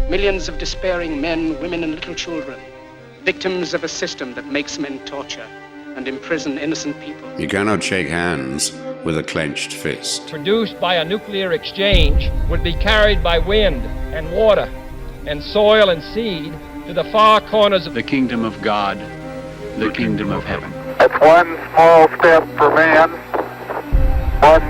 Millions of despairing men, women, and little children, victims of a system that makes men torture and imprison innocent people. You cannot shake hands with a clenched fist. Produced by a nuclear exchange would be carried by wind and water and soil and seed to the far corners of the kingdom of God, the kingdom of heaven. It's one small step for man, one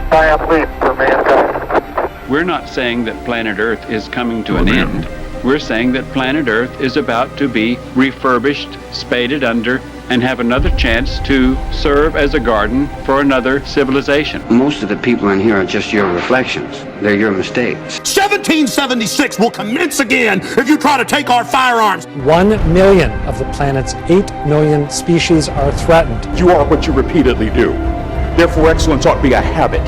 giant leap for mankind. We're not saying that planet Earth is coming to an end. We're saying that planet Earth is about to be refurbished, spaded under, and have another chance to serve as a garden for another civilization. Most of the people in here are just your reflections. They're your mistakes. 1776 will commence again if you try to take our firearms. 1 million of the planet's 8 million species are threatened. You are what you repeatedly do. Therefore, excellence ought to be a habit,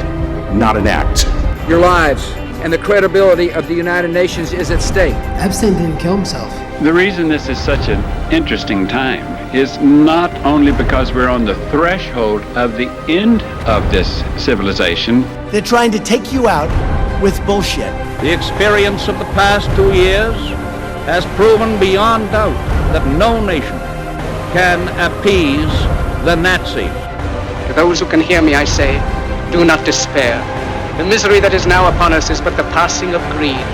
not an act. Your lives and the credibility of the United Nations is at stake. Epstein didn't kill himself. The reason this is such an interesting time is not only because we're on the threshold of the end of this civilization. They're trying to take you out with bullshit. The experience of the past 2 years has proven beyond doubt that no nation can appease the Nazis. To those who can hear me, I say, do not despair. The misery that is now upon us is but the passing of greed,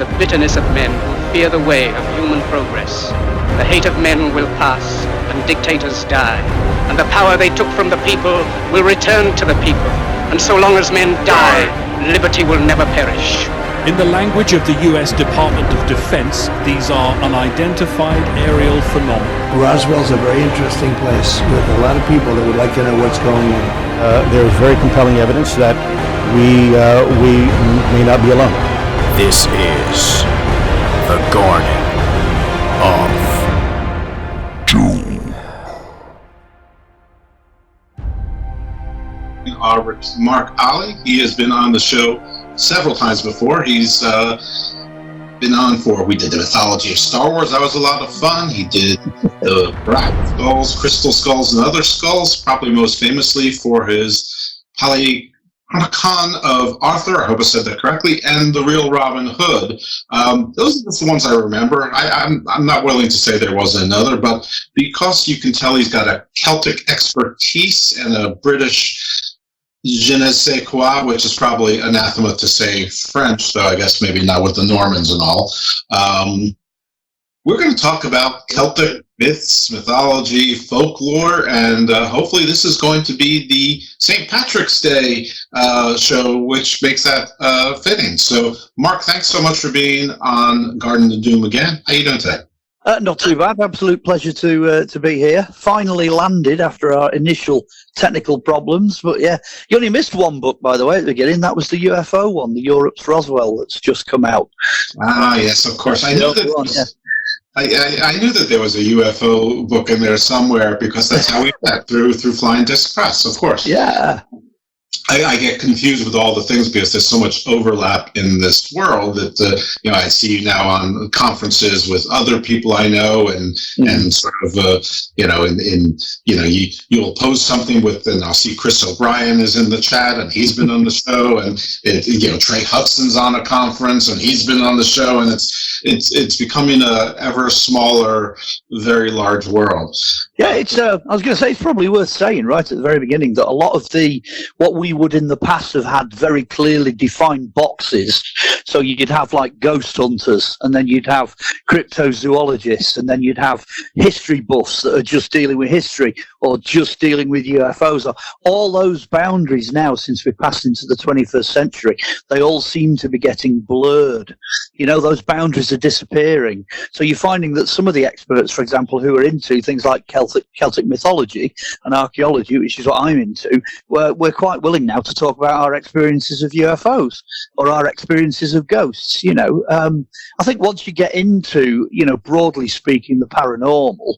the bitterness of men who fear the way of human progress. The hate of men will pass, and dictators die, and the power they took from the people will return to the people. And so long as men die, liberty will never perish. In the language of the U.S. Department of Defense, these are unidentified aerial phenomena. Roswell's a very interesting place with a lot of people that would like to know what's going on. There is very compelling evidence that we may not be alone. This is the Garden of Doom. Mark Olly. He has been on the show several times before. He's been on for, we did the mythology of Star Wars. That was a lot of fun. He did the Black Skulls, Crystal Skulls, and Other Skulls, probably most famously for his Polychronicon of Arthur, I hope I said that correctly, and The Real Robin Hood. Those are just the ones I remember. I'm not willing to say there wasn't another, but because you can tell he's got a Celtic expertise and a British je ne sais quoi, which is probably anathema to say French, so I guess maybe not with the Normans and all. We're going to talk about Celtic myths, mythology, folklore, and hopefully this is going to be the St. Patrick's Day show, which makes that fitting. So, Mark, thanks so much for being on Garden of Doom again. How you doing today? Not too bad. Absolute pleasure to be here. Finally landed after our initial technical problems. But yeah, you only missed one book, by the way, at the beginning. That was the UFO one, the Europe's Roswell, that's just come out. Ah, yes, of course. I knew that. I knew that there was a UFO book in there somewhere because that's how we met through Flying Disc Press, of course. Yeah. I get confused with all the things because there's so much overlap in this world that I see you now on conferences with other people I know and sort of you'll post something with, and I'll see Chris O'Brien is in the chat and he's been on the show, and Trey Hudson's on a conference and he's been on the show, and it's becoming a ever smaller, very large world. Yeah, I was going to say, it's probably worth saying right at the very beginning that a lot of what we would in the past have had very clearly defined boxes. So you'd have like ghost hunters, and then you'd have cryptozoologists, and then you'd have history buffs that are just dealing with history or just dealing with UFOs. All those boundaries now, since we passed into the 21st century, they all seem to be getting blurred. Those boundaries are disappearing. So you're finding that some of the experts, for example, who are into things like Celtic mythology and archaeology, which is what I'm into, we're quite willing now to talk about our experiences of UFOs or our experiences of ghosts. I think once you get into, broadly speaking, the paranormal,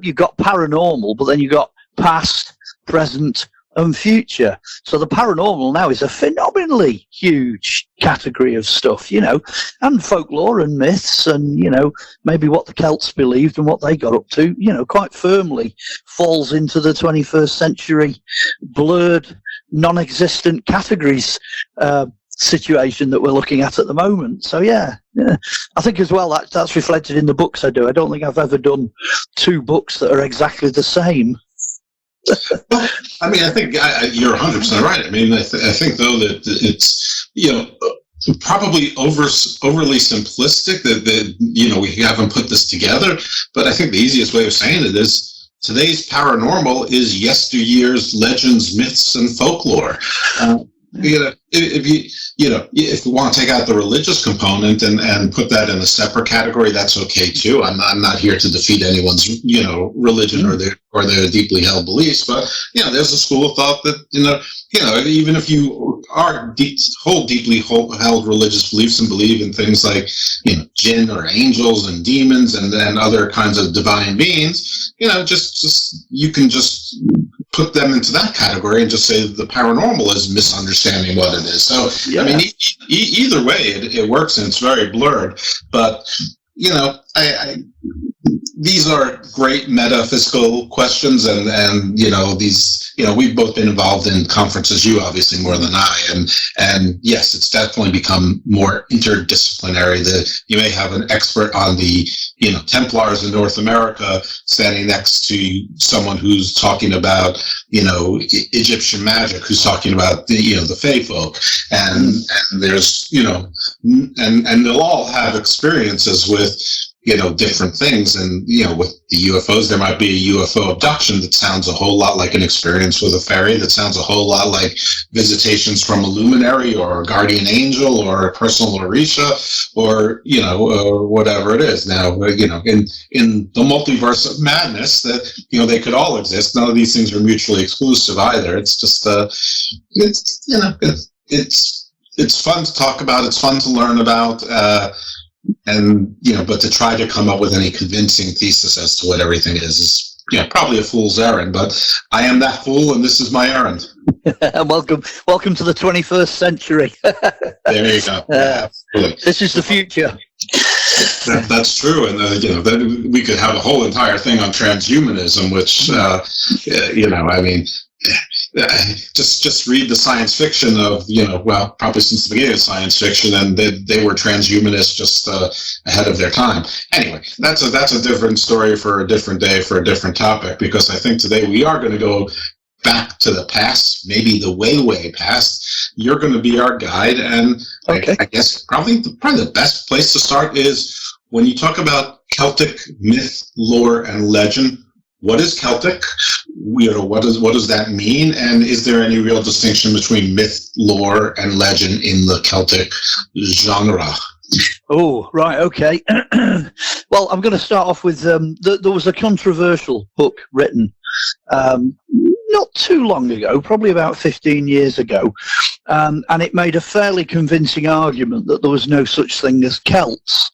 you've got paranormal, but then you've got past, present, and future. So the paranormal now is a phenomenally huge category of stuff, and folklore and myths and, maybe what the Celts believed and what they got up to, quite firmly falls into the 21st century blurred, non-existent categories. situation that we're looking at the moment. So yeah. I think as well that's reflected in the books I do. I don't think I've ever done 2 books that are exactly the same. Well, I mean, I think you're 100% right. I mean, I think though that it's, probably overly simplistic that we haven't put this together. But I think the easiest way of saying it is today's paranormal is yesteryear's legends, myths, and folklore. If you want to take out the religious component and put that in a separate category, that's okay too. I'm not here to defeat anyone's religion or their deeply held beliefs, but there's a school of thought that even if you hold deeply held religious beliefs and believe in things like jinn or angels and demons and then other kinds of divine beings, just you can just put them into that category and just say that the paranormal is misunderstanding what it is. So, I mean, either way, it works and it's very blurred. But, these are great metaphysical questions, and these, we've both been involved in conferences, you obviously more than I, and yes, it's definitely become more interdisciplinary. You may have an expert on the, Templars in North America standing next to someone who's talking about, Egyptian magic, who's talking about the Fae folk, and there's, and they'll all have experiences with, different things. And, with the UFOs, there might be a UFO abduction that sounds a whole lot like an experience with a fairy, that sounds a whole lot like visitations from a luminary or a guardian angel or a personal Orisha or, or whatever it is. Now, in the multiverse of madness that, they could all exist. None of these things are mutually exclusive either. It's just, it's fun to talk about. It's fun to learn about, and but to try to come up with any convincing thesis as to what everything is probably a fool's errand. But I am that fool, and this is my errand. Welcome to the 21st century. There you go. This is the future. That's true, and then we could have a whole entire thing on transhumanism, which I mean. Just read the science fiction of probably since the beginning of science fiction, and they were transhumanists just ahead of their time. Anyway, that's a different story for a different day, for a different topic, because I think today we are going to go back to the past, maybe the way past. You're going to be our guide, and okay. I guess probably the best place to start is when you talk about Celtic myth, lore, and legend. What is Celtic? What does that mean? And is there any real distinction between myth, lore, and legend in the Celtic genre? Oh, right, okay. Well, I'm going to start off with there was a controversial book written not too long ago, probably about 15 years ago, and it made a fairly convincing argument that there was no such thing as Celts,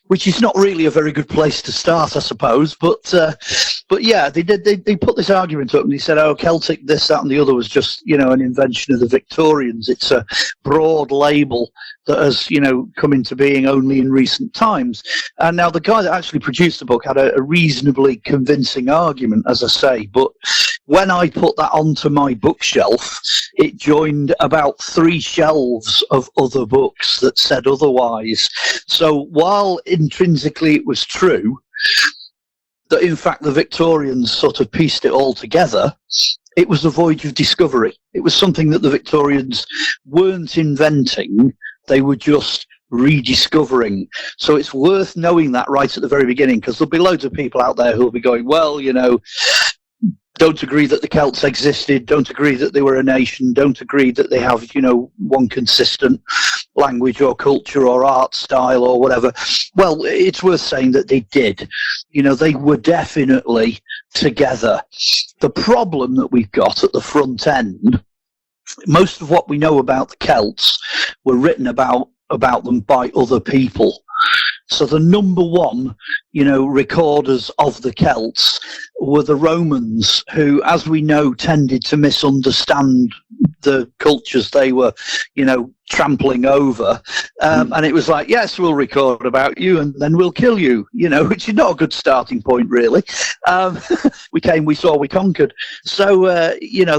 which is not really a very good place to start, I suppose. But yeah, they put this argument up, and they said, "Oh, Celtic, this, that, and the other was just an invention of the Victorians. It's a broad label that has come into being only in recent times." And now the guy that actually produced the book had a reasonably convincing argument, as I say, but when I put that onto my bookshelf, it joined about 3 shelves of other books that said otherwise. So while intrinsically it was true that in fact the Victorians sort of pieced it all together, it was a voyage of discovery. It was something that the Victorians weren't inventing, they were just rediscovering. So it's worth knowing that right at the very beginning, because there'll be loads of people out there who'll be going, well, don't agree that the Celts existed, don't agree that they were a nation, don't agree that they have, one consistent language or culture or art style or whatever. Well, it's worth saying that they did. They were definitely together. The problem that we've got at the front end, most of what we know about the Celts were written about them by other people. So the number one, recorders of the Celts were the Romans, who, as we know, tended to misunderstand the cultures they were, trampling over. And it was like, yes, we'll record about you and then we'll kill you, which is not a good starting point, really. We came, we saw, we conquered. So,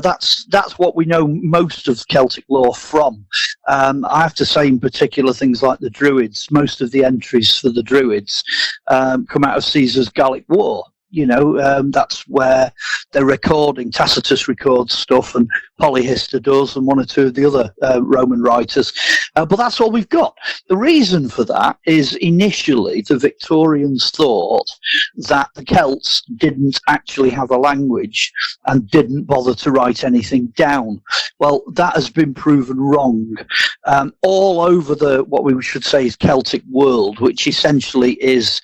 that's what we know most of Celtic lore from. I have to say, in particular, things like the Druids, most of the entries for the Druids come out of Caesar's Gallic War. That's where they're recording. Tacitus records stuff, and Polyhistor does, and one or two of the other Roman writers. But that's all we've got. The reason for that is initially the Victorians thought that the Celts didn't actually have a language and didn't bother to write anything down. Well, that has been proven wrong. All over what we should say is Celtic world, which essentially is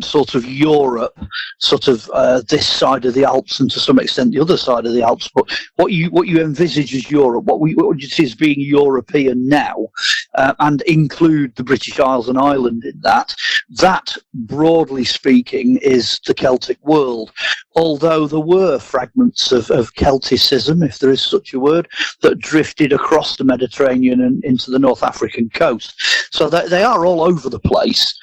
sort of Europe, sort of this side of the Alps, and to some extent the other side of the Alps. But what you envisage as Europe, what you see as being European now, and include the British Isles and Ireland in that, broadly speaking, is the Celtic world. Although there were fragments of Celticism, if there is such a word, that drifted across the Mediterranean and into the North African coast. So they are all over the place.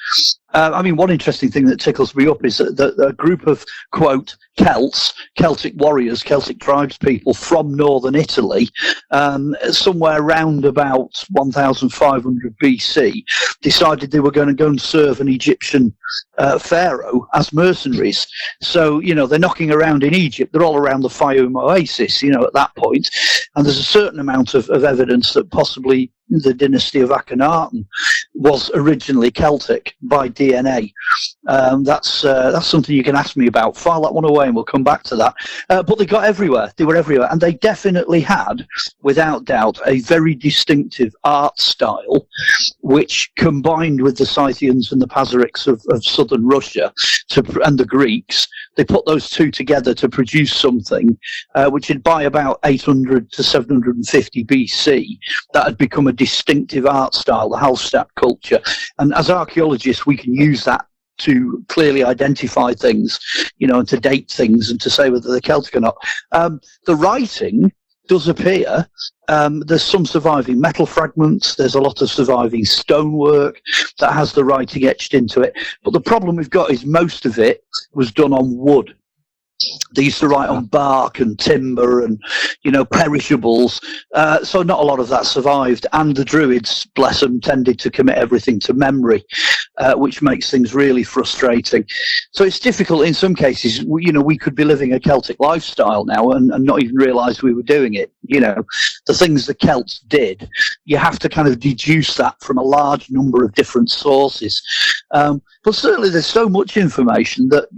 One interesting thing that tickles me up is that a group of, quote, Celts, Celtic warriors, Celtic tribespeople from northern Italy, somewhere around about 1500 BC, decided they were going to go and serve an Egyptian pharaoh as mercenaries. So, they're knocking around in Egypt. They're all around the Fayum Oasis, at that point. And there's a certain amount of evidence that possibly the dynasty of Akhenaten was originally Celtic by DNA. That's something you can ask me about. File that one away and we'll come back to that. But they got everywhere. They were everywhere. And they definitely had, without doubt, a very distinctive art style, which combined with the Scythians and the Pazarics of southern Russia and the Greeks, they put those two together to produce something which had, by about 800 to 750 BC, that had become a distinctive art style, the Hallstatt culture. And as archaeologists, we can use that to clearly identify things, and to date things and to say whether they're Celtic or not. The writing does appear. There's some surviving metal fragments. There's a lot of surviving stonework that has the writing etched into it. But the problem we've got is most of it was done on wood. They used to write on bark and timber and, perishables. So not a lot of that survived. And the Druids, bless them, tended to commit everything to memory, which makes things really frustrating. So it's difficult in some cases. We could be living a Celtic lifestyle now and not even realise we were doing it. The things the Celts did, you have to kind of deduce that from a large number of different sources. But certainly there's so much information that,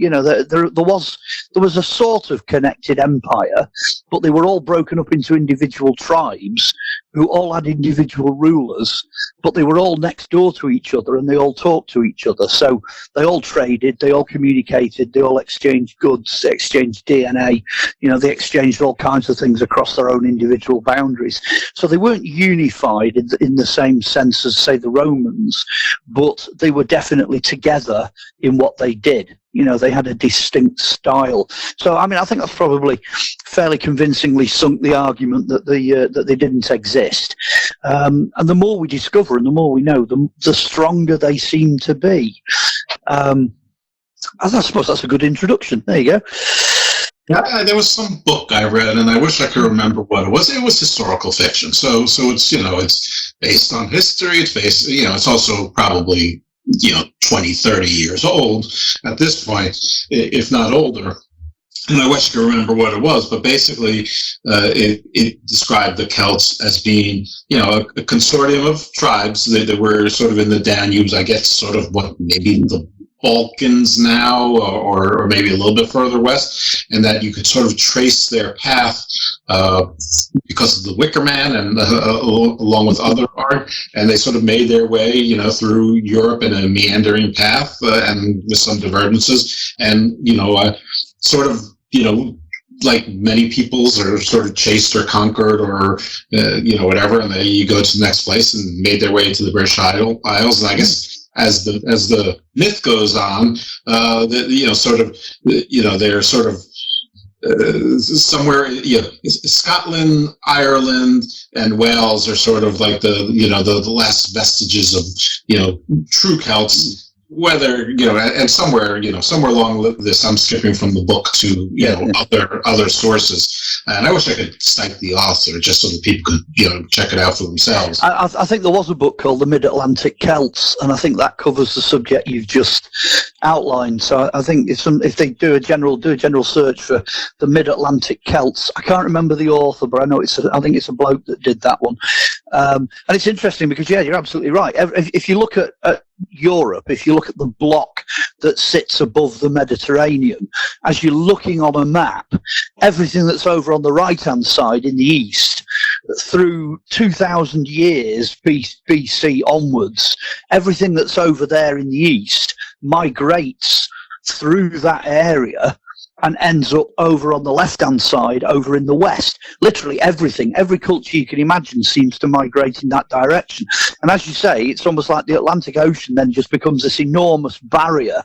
there was a sort of connected empire, but they were all broken up into individual tribes who all had individual rulers, but they were all next door to each other and they all talked to each other. So they all traded, they all communicated, they all exchanged goods, they exchanged DNA, they exchanged all kinds of things across their own individual boundaries. So they weren't unified in the same sense as, say, the Romans, but they were definitely together in what they did. They had a distinct style. So, I think that's probably fairly convincingly sunk the argument that they didn't exist. And the more we discover and the more we know, the stronger they seem to be. I suppose that's a good introduction. There you go. Yeah, there was some book I read, and I wish I could remember what it was. It was historical fiction, so it's it's based on history. It's based, it's also probably 20, 30 years old at this point, if not older. And I wish I could remember what it was, but basically it described the Celts as being, a consortium of tribes that were sort of in the Danube, I guess, sort of what maybe the Balkans now, or maybe a little bit further west, and that you could sort of trace their path because of the Wicker Man and along with other art, and they sort of made their way, through Europe in a meandering path and with some divergences, and sort of like many peoples are sort of chased or conquered or whatever, and then you go to the next place and made their way to the British Isles, and I guess as the myth goes on, they're sort of somewhere, Scotland, Ireland, and Wales are sort of like the last vestiges of true Celts. Whether and somewhere along this, I'm skipping from the book to other sources, and I wish I could cite the author just so that people could check it out for themselves. I think there was a book called The Mid-Atlantic Celts, and I think that covers the subject you've just outlined. So I think if they do a general search for the Mid-Atlantic Celts, I can't remember the author, but I know I think it's a bloke that did that one, and it's interesting because you're absolutely right. If you look at Europe, if you look at the block that sits above the Mediterranean, as you're looking on a map, everything that's over on the right-hand side in the east, through 2,000 years BC onwards, everything that's over there in the east migrates through that area and ends up over on the left-hand side, over in the west. Literally everything, every culture you can imagine seems to migrate in that direction. And as you say, it's almost like the Atlantic Ocean then just becomes this enormous barrier,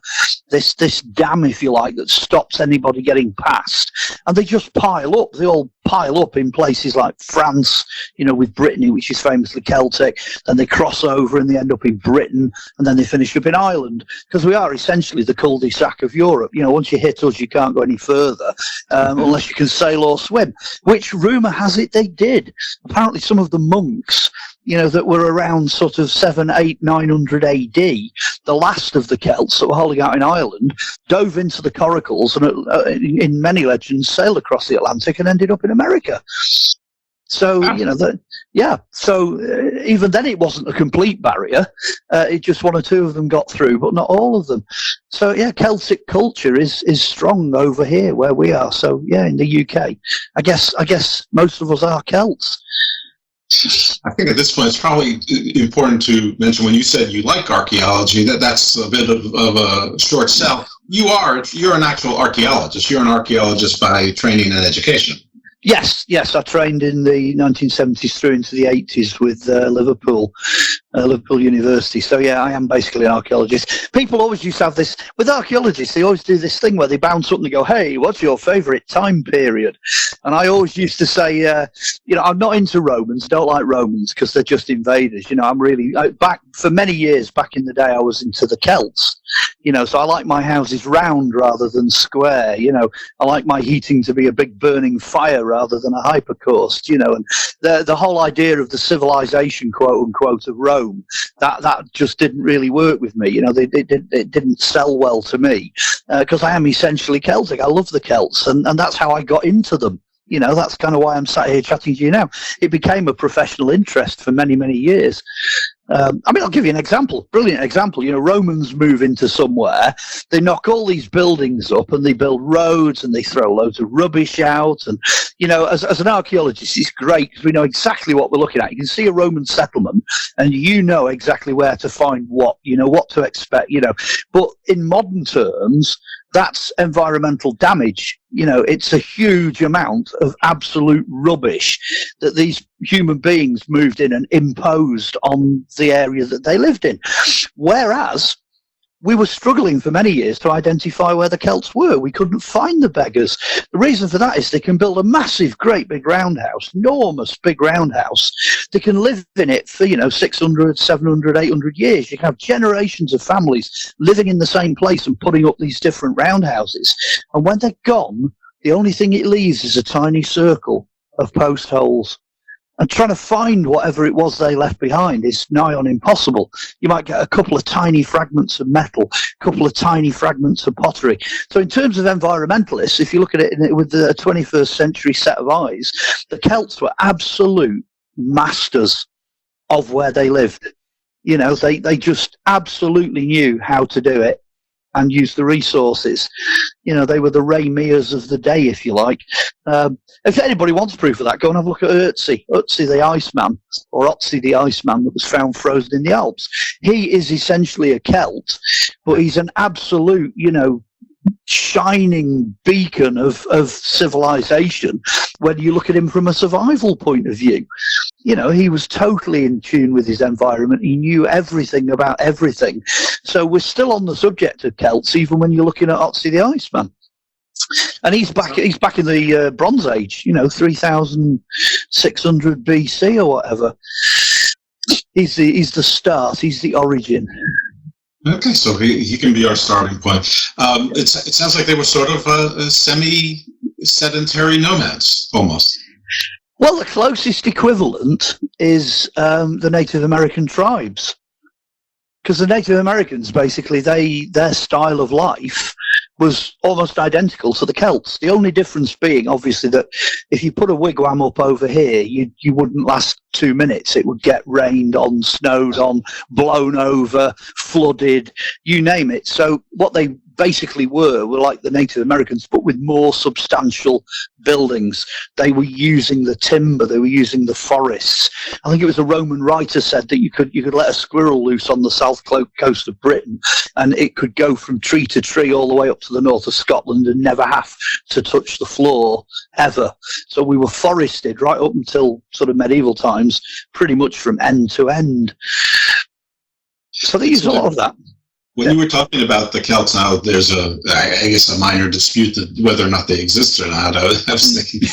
this dam, if you like, that stops anybody getting past. And they just pile up. They all pile up in places like France, with Brittany, which is famously Celtic. Then they cross over and they end up in Britain, and then they finish up in Ireland, because we are essentially the cul-de-sac of Europe. Once you hit us, you can't go any further unless you can sail or swim, which rumour has it they did. Apparently some of the monks that were around sort of 700, 800, 900 AD, the last of the Celts that were holding out in Ireland, dove into the coracles and in many legends sailed across the Atlantic and ended up in America. So, so even then it wasn't a complete barrier. It just one or two of them got through, but not all of them. So, Celtic culture is strong over here where we are. So, in the UK, I guess most of us are Celts. I think at this point it's probably important to mention, when you said you like archaeology, that's a bit of a short sell. You're an actual archaeologist. You're an archaeologist by training and education. Yes. I trained in the 1970s through into the 80s with Liverpool University. So, I am basically an archaeologist. People always used to have this, with archaeologists, they always do this thing where they bounce up and they go, hey, what's your favourite time period? And I always used to say, I'm not into Romans, don't like Romans because they're just invaders. I'm really, for many years back in the day, I was into the Celts. So I like my houses round rather than square. I like my heating to be a big burning fire rather than a hypercaust. And the whole idea of the civilization, quote unquote, of Rome, that just didn't really work with me. It didn't sell well to me because I am essentially Celtic. I love the Celts, and that's how I got into them. That's kind of why I'm sat here chatting to you now. It became a professional interest for many, many years. I'll give you an example, brilliant example. Romans move into somewhere, they knock all these buildings up and they build roads and they throw loads of rubbish out. And, as an archaeologist, it's great because we know exactly what we're looking at. You can see a Roman settlement and you know exactly where to find what to expect, But in modern terms, that's environmental damage. It's a huge amount of absolute rubbish that these human beings moved in and imposed on the area that they lived in. Whereas we were struggling for many years to identify where the Celts were. We couldn't find the beggars. The reason for that is they can build a massive, great big roundhouse, enormous big roundhouse. They can live in it for, 600, 700, 800 years. You can have generations of families living in the same place and putting up these different roundhouses. And when they're gone, the only thing it leaves is a tiny circle of post holes. And trying to find whatever it was they left behind is nigh on impossible. You might get a couple of tiny fragments of metal, a couple of tiny fragments of pottery. So in terms of environmentalists, if you look at it with the 21st century set of eyes, the Celts were absolute masters of where they lived. They just absolutely knew how to do it and use the resources. They were the Ray Mears of the day, if you like. If anybody wants proof of that, go and have a look at Ötzi the Iceman, or Otzi the Iceman, that was found frozen in the Alps. He is essentially a Celt, but he's an absolute, shining beacon of civilization when you look at him from a survival point of view. he was totally in tune with his environment. He knew everything about everything. So we're still on the subject of Celts, even when you're looking at Otzi the Iceman. And he's back in the Bronze Age, 3,600 BC or whatever. He's the start. He's the origin. Okay, so he can be our starting point. It sounds like they were sort of semi-sedentary nomads, almost. Well, the closest equivalent is the Native American tribes. Because the Native Americans, basically, their style of life was almost identical to the Celts. The only difference being, obviously, that if you put a wigwam up over here, you wouldn't last 2 minutes. It would get rained on, snowed on, blown over, flooded, you name it. So what they basically were like the Native Americans, but with more substantial buildings. They were using the timber, they were using the forests. I think it was a Roman writer said that you could let a squirrel loose on the south coast of Britain and it could go from tree to tree all the way up to the north of Scotland and never have to touch the floor ever. So we were forested right up until sort of medieval times, pretty much from end to end. So they use a lot of that. When you were talking about the Celts now, there's I guess a minor dispute that whether or not they exist or not. I was thinking,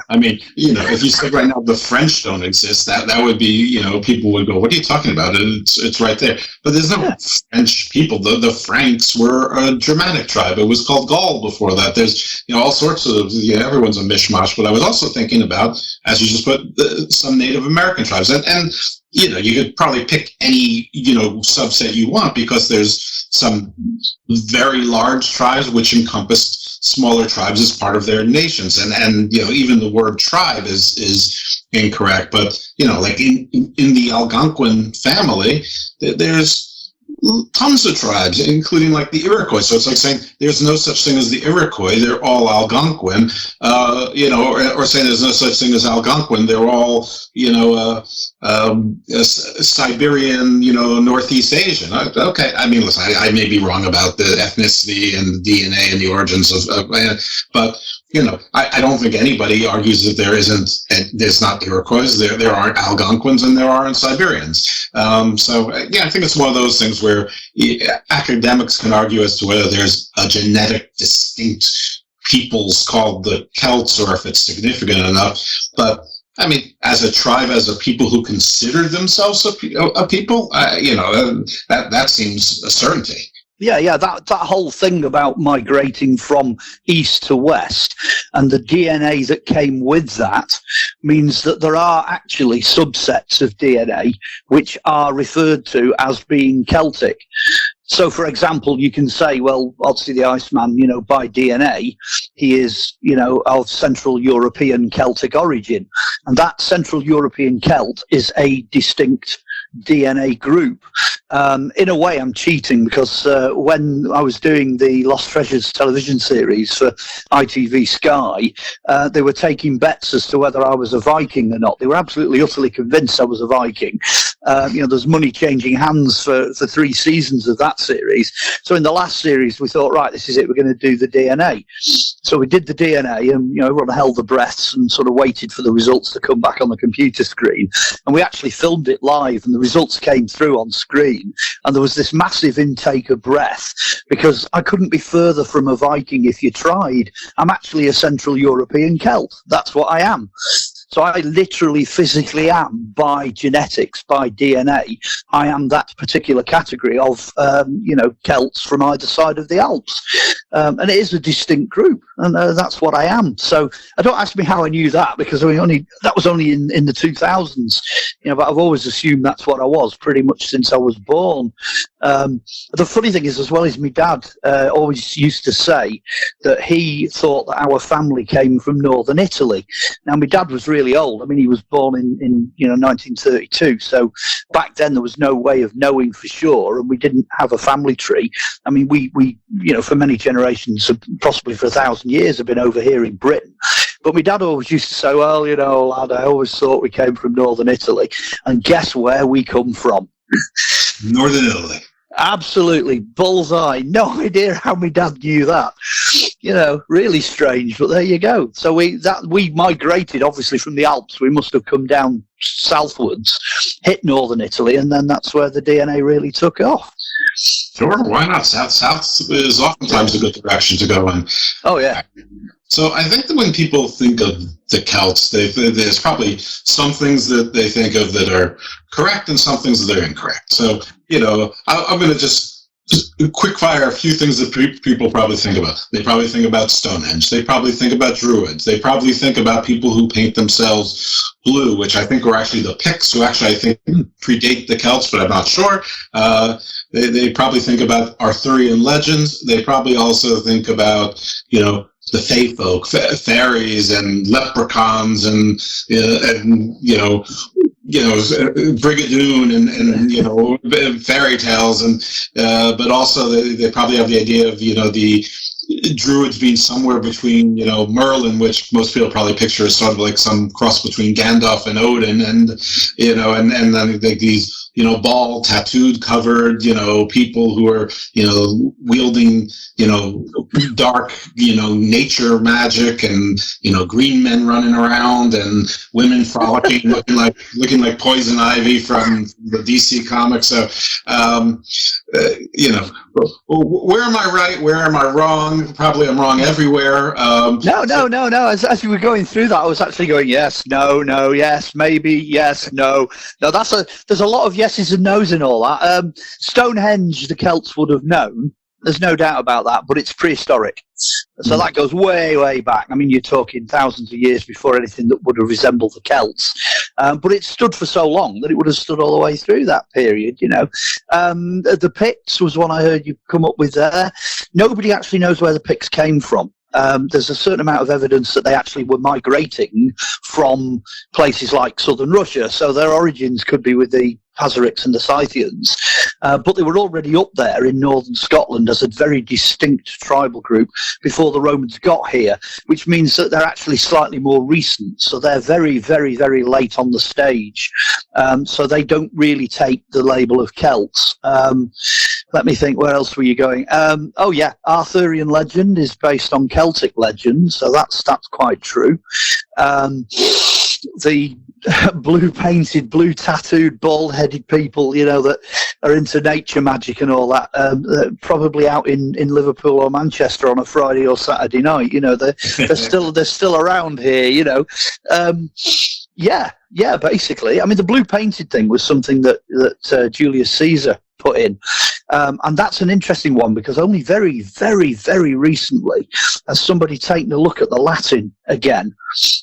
I mean, if you say right now the French don't exist, that would be, people would go, what are you talking about? It's right there. But there's no French people. The Franks were a Germanic tribe. It was called Gaul before that. There's, all sorts of, everyone's a mishmash. But I was also thinking about, as you just put, some Native American tribes. And you could probably pick any, subset you want because there's some very large tribes which encompass smaller tribes as part of their nations. And even the word tribe is incorrect. But, like in the Algonquin family, there's tons of tribes, including like the Iroquois. So it's like saying there's no such thing as the Iroquois, they're all Algonquin, or saying there's no such thing as Algonquin, they're all, Siberian, Northeast Asian. Okay, I mean, listen, I may be wrong about the ethnicity and the DNA and the origins but I don't think anybody argues that there's not Iroquois, there aren't Algonquins and there aren't Siberians. So I think it's one of those things where academics can argue as to whether there's a genetic distinct peoples called the Celts or if it's significant enough. But I mean, as a tribe, as a people who consider themselves a people, that seems a certainty. Yeah, that whole thing about migrating from east to west and the DNA that came with that means that there are actually subsets of DNA which are referred to as being Celtic. So, for example, you can say, well, obviously the Iceman, by DNA, he is, of Central European Celtic origin. And that Central European Celt is a distinct DNA group. In a way, I'm cheating because when I was doing the Lost Treasures television series for ITV Sky, they were taking bets as to whether I was a Viking or not. They were absolutely, utterly convinced I was a Viking. There's money changing hands for 3 seasons of that series. So in the last series, we thought, right, this is it. We're going to do the DNA. So we did the DNA and, everyone held their breaths and sort of waited for the results to come back on the computer screen. And we actually filmed it live and the results came through on screen. And there was this massive intake of breath because I couldn't be further from a Viking if you tried. I'm actually a Central European Celt. That's what I am. So I literally physically am, by genetics, by DNA, I am that particular category of, Celts from either side of the Alps. And it is a distinct group, and that's what I am. So don't ask me how I knew that, because that was only in the 2000s, but I've always assumed that's what I was pretty much since I was born. The funny thing is, as well, is my dad always used to say that he thought that our family came from northern Italy. Now, my dad was really old. I mean, he was born in 1932. So back then there was no way of knowing for sure, and we didn't have a family tree. I mean, we for many generations, possibly for 1,000 years, have been over here in Britain. But my dad always used to say, well, lad, I always thought we came from northern Italy. And guess where we come from? Northern Italy. Absolutely. Bullseye. No idea how my dad knew that. Really strange, but there you go. So we migrated, obviously, from the Alps. We must have come down southwards, hit northern Italy, and then that's where the DNA really took off. Sure, why not? South is oftentimes a good direction to go in. Oh, yeah. So I think that when people think of the Celts, there's probably some things that they think of that are correct and some things that are incorrect. So, I'm going to just quick fire a few things that people probably think about. They probably think about Stonehenge. They probably think about Druids. They probably think about people who paint themselves blue, which I think were actually the Picts, who actually I think predate the Celts, but I'm not sure. They probably think about Arthurian legends. They probably also think about, the fae folk, fairies and leprechauns and Brigadoon and fairy tales, and but also they probably have the idea of the Druids being somewhere between Merlin, which most people probably picture as sort of like some cross between Gandalf and Odin, and and then these bald, tattooed, covered people who are wielding dark nature magic, and green men running around, and women frolicking looking like poison ivy from the DC comics. So where am I right? Where am I wrong? Probably I'm wrong everywhere. No. As you were going through that, I was actually going yes, no, yes, maybe, yes, no. No, there's a lot of yeses and nos in all that. Stonehenge, the Celts would have known. There's no doubt about that, but it's prehistoric. So that goes way, way back. I mean, you're talking thousands of years before anything that would have resembled the Celts. But it stood for so long that it would have stood all the way through that period, The Picts was one I heard you come up with there. Nobody actually knows where the Picts came from. There's a certain amount of evidence that they actually were migrating from places like southern Russia, so their origins could be with the Paserics and the Scythians, but they were already up there in northern Scotland as a very distinct tribal group before the Romans got here, which means that they're actually slightly more recent, so they're very, very, very late on the stage, so they don't really take the label of Celts. Let me think, where else were you going? Arthurian legend is based on Celtic legend, so that's quite true. The blue-painted, blue-tattooed, bald-headed people, that are into nature magic and all that, probably out in Liverpool or Manchester on a Friday or Saturday night. They're still around here. Basically. I mean, the blue-painted thing was something that Julius Caesar put in. And that's an interesting one because only very, very, very recently has somebody taken a look at the Latin again,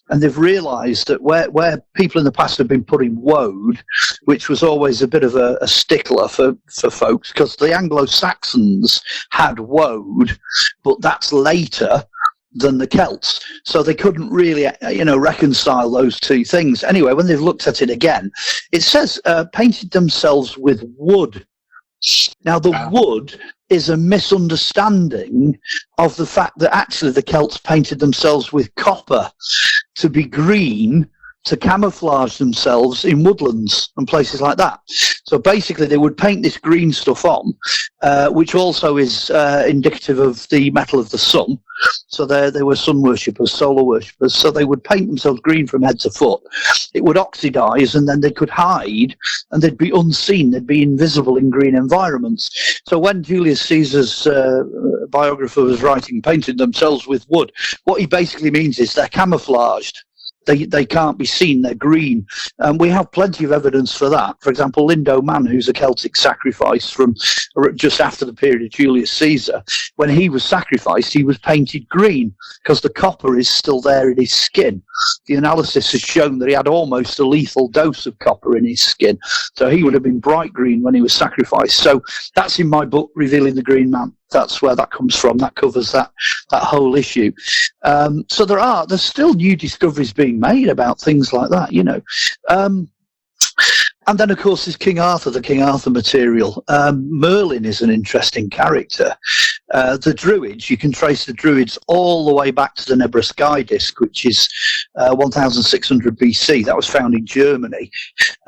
and they've realised that where people in the past have been putting woad, which was always a bit of a stickler for folks, because the Anglo-Saxons had woad, but that's later than the Celts, so they couldn't really reconcile those two things. Anyway, when they've looked at it again, it says painted themselves with wood. Now, the wood is a misunderstanding of the fact that actually the Celts painted themselves with copper to be green, to camouflage themselves in woodlands and places like that. So basically they would paint this green stuff on, which also is indicative of the metal of the sun. So they were sun worshippers, solar worshippers. So they would paint themselves green from head to foot. It would oxidize, and then they could hide, and they'd be unseen. They'd be invisible in green environments. So when Julius Caesar's biographer was writing, painted themselves with wood, what he basically means is they're camouflaged. They can't be seen, they're green. We have plenty of evidence for that. For example, Lindo Man, who's a Celtic sacrifice from just after the period of Julius Caesar, when he was sacrificed, he was painted green because the copper is still there in his skin. The analysis has shown that he had almost a lethal dose of copper in his skin. So he would have been bright green when he was sacrificed. So that's in my book, Revealing the Green Man. That's where that comes from. That covers that whole issue. So there's still new discoveries being made about things like that, And then, of course, there's King Arthur, the King Arthur material. Merlin is an interesting character. The Druids, you can trace the Druids all the way back to the Nebra Sky Disk, which is 1600 BC. That was found in Germany.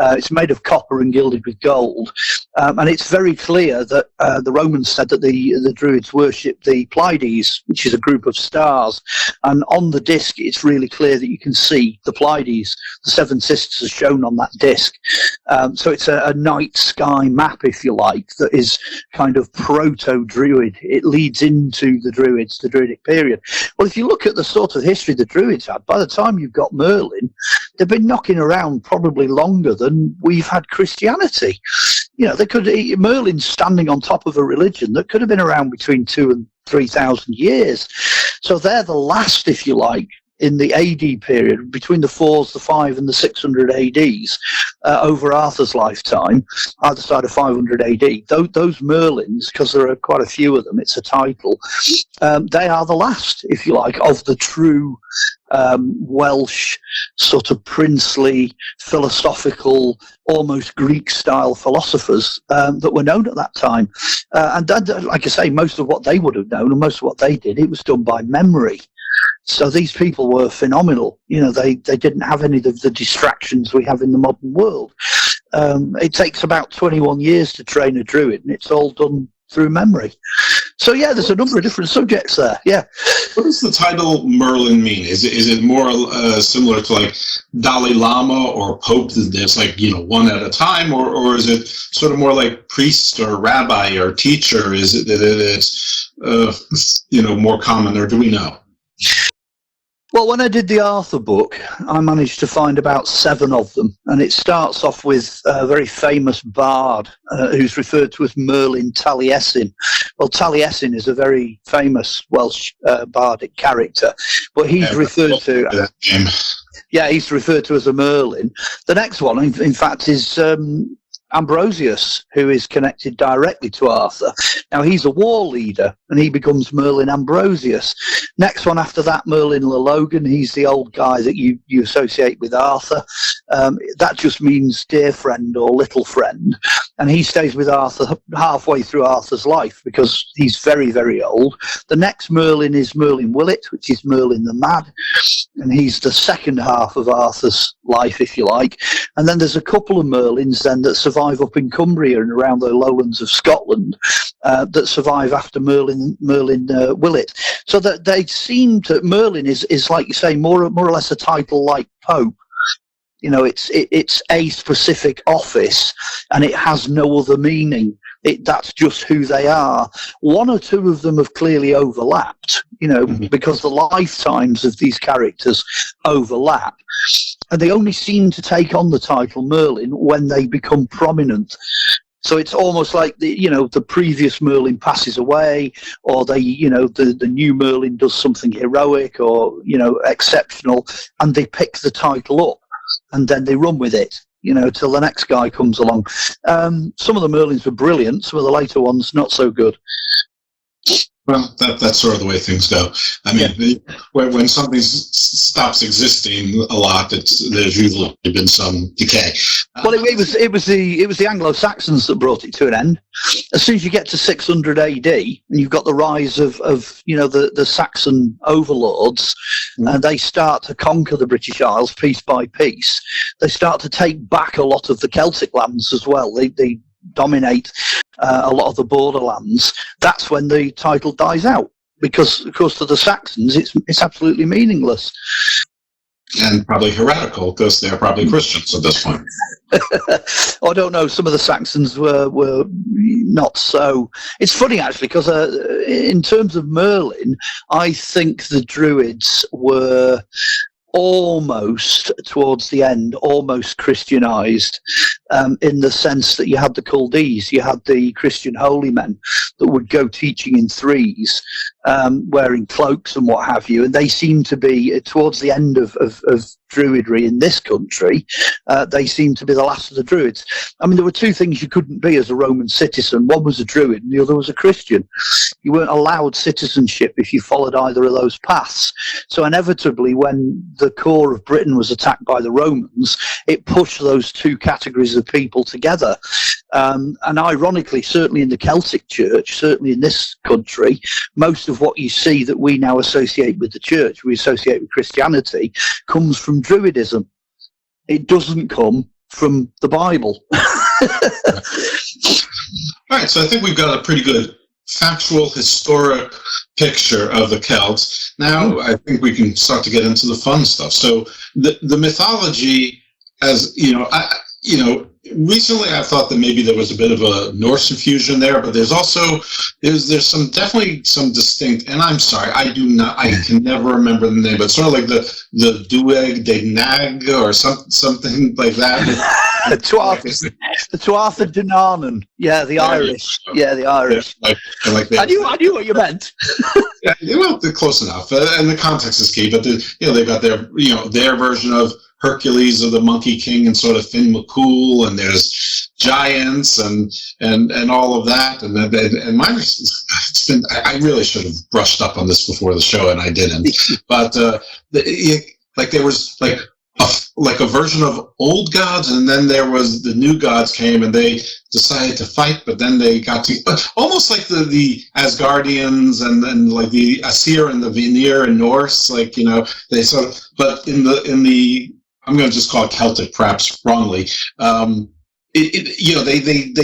It's made of copper and gilded with gold. And it's very clear that the Romans said that the Druids worshipped the Pleiades, which is a group of stars. And on the disc, it's really clear that you can see the Pleiades. The Seven Sisters are shown on that disc. So it's a night sky map, if you like, that is kind of proto-Druid. It leads into the Druids, the Druidic period. Well, if you look at the sort of history the Druids had, by the time you've got Merlin, they've been knocking around probably longer than we've had Christianity. You know, Merlin's standing on top of a religion that could have been around between 2,000 and 3,000 years. So they're the last, if you like, in the AD period, between the 4s, the 5 and the 600 ADs, over Arthur's lifetime, either side of 500 AD. Those Merlins, because there are quite a few of them, it's a title, they are the last, if you like, of the true Welsh sort of princely, philosophical, almost Greek-style philosophers that were known at that time. And like I say, most of what they would have known and most of what they did, it was done by memory. So these people were phenomenal. You know, they didn't have any of the distractions we have in the modern world. It takes about 21 years to train a druid, and it's all done through memory. So yeah, there's a number of different subjects there. Yeah. What does the title Merlin mean? Is it more similar to like Dalai Lama or Pope? There's like, you know, one at a time, or is it sort of more like priest or rabbi or teacher? Is it that it's you know, more common, or do we know? Well, when I did the Arthur book, I managed to find about 7 of them, and it starts off with a very famous bard who's referred to as Merlin Taliesin. Well, Taliesin is a very famous Welsh bardic character, but he's referred to... Yeah, he's referred to as a Merlin. The next one, in fact, is... Ambrosius, who is connected directly to Arthur. Now, he's a war leader, and he becomes Merlin Ambrosius. Next one after that, Merlin Le Logan. He's the old guy that you associate with Arthur. That just means dear friend or little friend. And he stays with Arthur halfway through Arthur's life because he's very, very old. The next Merlin is Merlin Willett, which is Merlin the Mad. And he's the second half of Arthur's life, if you like. And then there's a couple of Merlins then that survive up in Cumbria and around the lowlands of Scotland that survive after Merlin Willett. So that they seem to... Merlin is like you say, more or less a title like Pope. You know, it's a specific office, and it has no other meaning. That's just who they are. One or two of them have clearly overlapped, you know, because the lifetimes of these characters overlap. And they only seem to take on the title Merlin when they become prominent. So it's almost like the previous Merlin passes away, or the new Merlin does something heroic or, you know, exceptional, and they pick the title up. And then they run with it, you know, till the next guy comes along. Some of the Merlins were brilliant. Some of the later ones, not so good. Well, that's sort of the way things go. I mean, when something stops existing a lot, there's usually been some decay. Well, it was the Anglo-Saxons that brought it to an end. As soon as you get to 600 AD, and you've got the rise of you know, the Saxon overlords, and they start to conquer the British Isles piece by piece. They start to take back a lot of the Celtic lands as well. They dominate a lot of the borderlands. That's when the title dies out, because of course to the Saxons it's absolutely meaningless and probably heretical, because they're probably Christians at this point. I don't know, some of the Saxons were not so. It's funny actually, because in terms of Merlin, I think the Druids were almost towards the end, almost Christianized, in the sense that you had the Chaldees, you had the Christian holy men that would go teaching in threes, wearing cloaks and what have you, and they seem to be towards the end of Druidry in this country. They seem to be the last of the Druids. I mean, there were two things you couldn't be as a Roman citizen. One was a Druid and the other was a Christian. You weren't allowed citizenship if you followed either of those paths. So inevitably, when the core of Britain was attacked by the Romans, it pushed those two categories of people together. And ironically, certainly in the Celtic church, certainly in this country, most of what you see that we now associate with the church, we associate with Christianity, comes from Druidism. It doesn't come from the Bible. All right, so I think we've got a pretty good factual, historic picture of the Celts. Now I think we can start to get into the fun stuff. So the mythology, as recently I thought that maybe there was a bit of a Norse infusion there, but there's some definitely some distinct, and I'm sorry, I can never remember the name, but sort of like the Dueg de Nag or something like that. The Tuatha De Danann. Yeah, the Irish. Yeah, the Irish. Yeah, like that. I knew what you meant. Yeah, well, they're close enough, and the context is key. But they got their version of Hercules of the Monkey King and sort of Finn McCool, and there's giants and all of that. And mine, it's been. I really should have brushed up on this before the show, and I didn't. But there was like a version of old gods, and then there was the new gods came and they decided to fight, but then they got to almost like the Asgardians and then like the Aesir and the Vanir in Norse, they sort of, but in the I'm going to just call it Celtic, perhaps wrongly. They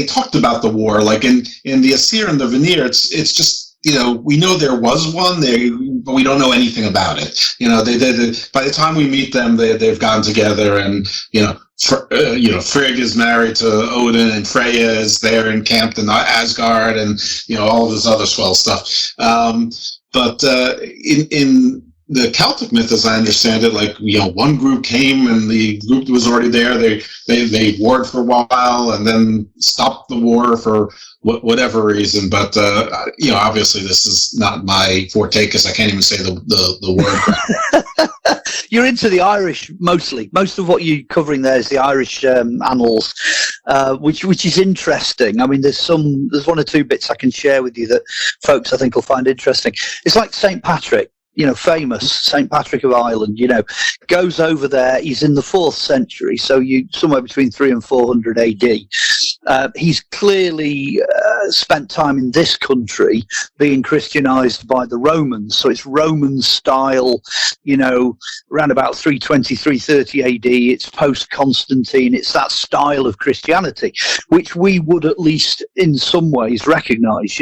talked about the war, like in the Aesir and the Vanir. It's just, we know there was one there, but we don't know anything about it. They by the time we meet them, they've gone together, and Frigg is married to Odin, and Freya is there encamped in Asgard, and all of this other swell stuff. But in the Celtic myth, as I understand it, one group came and the group that was already there, they warred for a while and then stopped the war for whatever reason. But obviously this is not my forte because I can't even say the word. You're into the Irish mostly. Most of what you're covering there is the Irish annals, which is interesting. I mean, there's one or two bits I can share with you that folks I think will find interesting. It's like St. Patrick. Famous St. Patrick of Ireland, goes over there. He's in the 4th century, so somewhere between 300 and 400 AD. He's clearly spent time in this country being Christianized by the Romans, so it's Roman style, around about 320, 330 AD. It's post-Constantine. It's that style of Christianity, which we would at least in some ways recognize.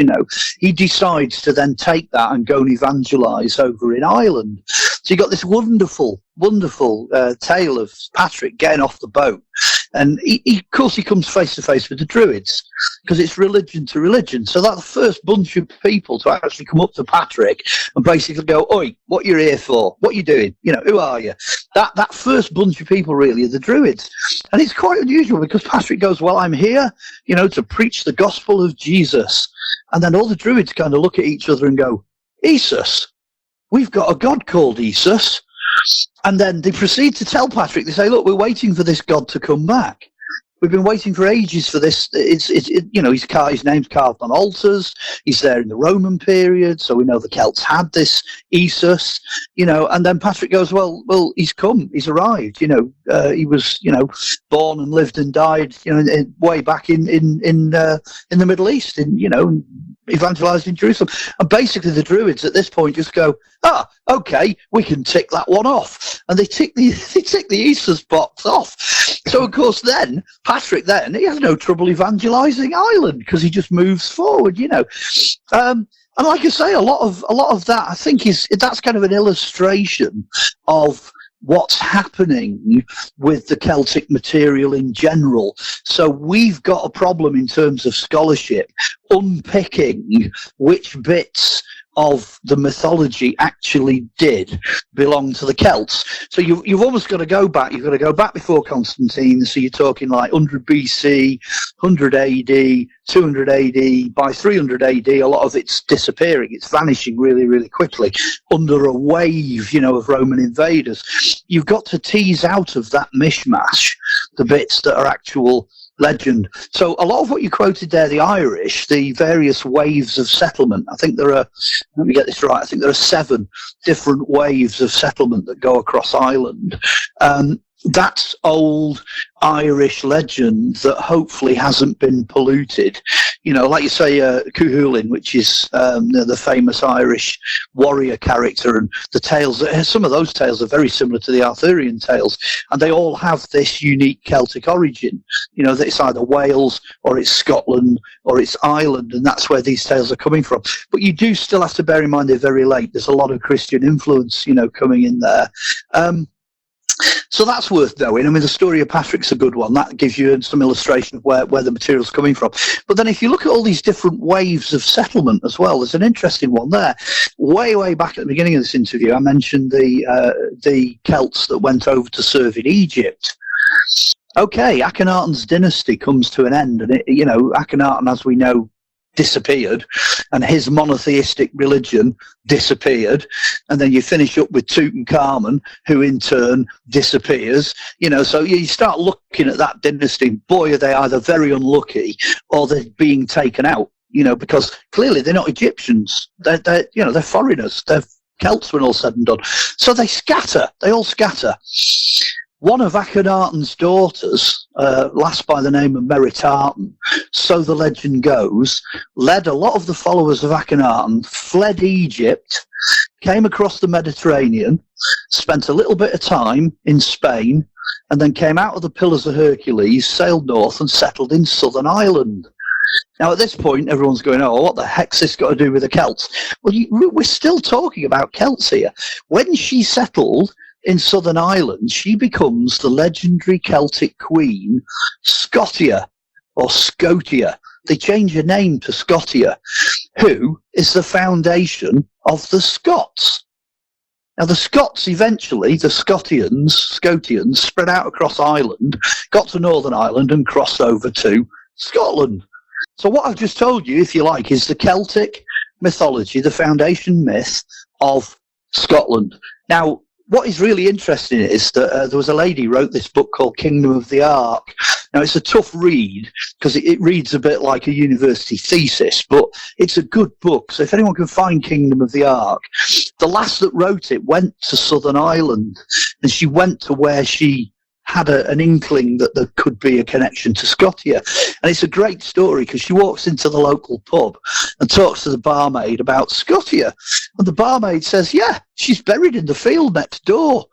He decides to then take that and go and evangelize over in Ireland. So you got this wonderful tale of Patrick getting off the boat, and of course he comes face to face with the Druids because it's religion to religion. So that the first bunch of people to actually come up to Patrick and basically go, "Oi, what you're here for? What you doing? Who are you?" That first bunch of people really are the Druids, and it's quite unusual because Patrick goes, "Well, I'm here, to preach the gospel of Jesus," and then all the Druids kind of look at each other and go, "Jesus? We've got a god called Esus." And then they proceed to tell Patrick, they say, "Look, we're waiting for this god to come back. We've been waiting for ages for this. His name's carved on altars. He's there in the Roman period, so we know the Celts had this Esus, And then Patrick goes, well, he's come, he's arrived. He was, born and lived and died, way back in the Middle East, evangelized in Jerusalem." And basically, the Druids at this point just go, "Okay, we can tick that one off," and they tick the Esus box off. So of course, then Patrick, he has no trouble evangelizing Ireland because he just moves forward, And like I say, a lot of that I think that's kind of an illustration of what's happening with the Celtic material in general. So we've got a problem in terms of scholarship unpicking which bits of the mythology actually did belong to the Celts. So you've almost got to go back. You've got to go back before Constantine. So you're talking like 100 BC, 100 AD, 200 AD. By 300 AD, a lot of it's disappearing. It's vanishing really, really quickly under a wave, of Roman invaders. You've got to tease out of that mishmash the bits that are actual legend. So a lot of what you quoted there, the Irish, the various waves of settlement, I think there are, let me get this right, I think there are 7 different waves of settlement that go across Ireland. that's old Irish legend that hopefully hasn't been polluted. You know, like you say, Cuchulainn, which is the famous Irish warrior character, and the tales, some of those tales are very similar to the Arthurian tales, and they all have this unique Celtic origin. You know, that it's either Wales or it's Scotland or it's Ireland, and that's where these tales are coming from. But you do still have to bear in mind they're very late. There's a lot of Christian influence, you know, coming in there. So that's worth knowing. I mean, the story of Patrick's a good one. That gives you some illustration of where the material's coming from. But then if you look at all these different waves of settlement as well, there's an interesting one there. Way back at the beginning of this interview, I mentioned the Celts that went over to serve in Egypt. Okay, Akhenaten's dynasty comes to an end, and Akhenaten, as we know, disappeared, and his monotheistic religion disappeared, and then you finish up with Tutankhamun, who in turn disappears. You know, so you start looking at that dynasty, boy, are they either very unlucky or they're being taken out. You know, because clearly they're not Egyptians. They're foreigners. They're Celts when all said and done. So they scatter. They all scatter. One of Akhenaten's daughters, last by the name of Meritaten, so the legend goes, led a lot of the followers of Akhenaten, fled Egypt, came across the Mediterranean, spent a little bit of time in Spain, and then came out of the Pillars of Hercules, sailed north and settled in southern Ireland. Now, at this point, everyone's going, oh, what the heck's this got to do with the Celts? Well, we're still talking about Celts here. When she settled in southern Ireland, she becomes the legendary Celtic queen, Scotia, or Scotia. They change her name to Scotia, who is the foundation of the Scots. Now, the Scots eventually, the Scotians, spread out across Ireland, got to Northern Ireland and crossed over to Scotland. So what I've just told you, if you like, is the Celtic mythology, the foundation myth of Scotland. Now, what is really interesting is that there was a lady who wrote this book called Kingdom of the Ark. Now, it's a tough read because it reads a bit like a university thesis, but it's a good book. So if anyone can find Kingdom of the Ark, the lass that wrote it went to Southern Ireland, and she went to where she had an inkling that there could be a connection to Scotia. And it's a great story because she walks into the local pub and talks to the barmaid about Scotia. And the barmaid says, yeah, she's buried in the field next door.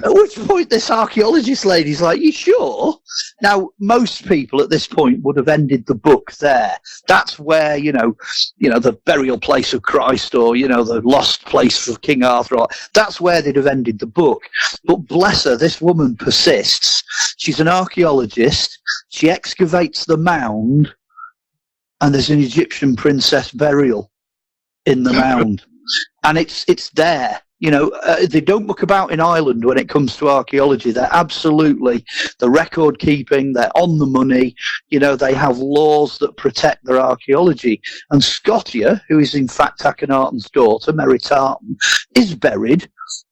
At which point this archaeologist lady's like, you sure? Now, most people at this point would have ended the book there. That's where, you know, the burial place of Christ, or, you know, the lost place of King Arthur, that's where they'd have ended the book. But bless her, this woman persists. She's an archaeologist. She excavates the mound, and there's an Egyptian princess burial in the mound. And it's there. You know, they don't muck about in Ireland when it comes to archaeology. They're absolutely the record keeping. They're on the money. You know, they have laws that protect their archaeology. And Scotia, who is in fact Akhenaten's daughter, Meritaten, is buried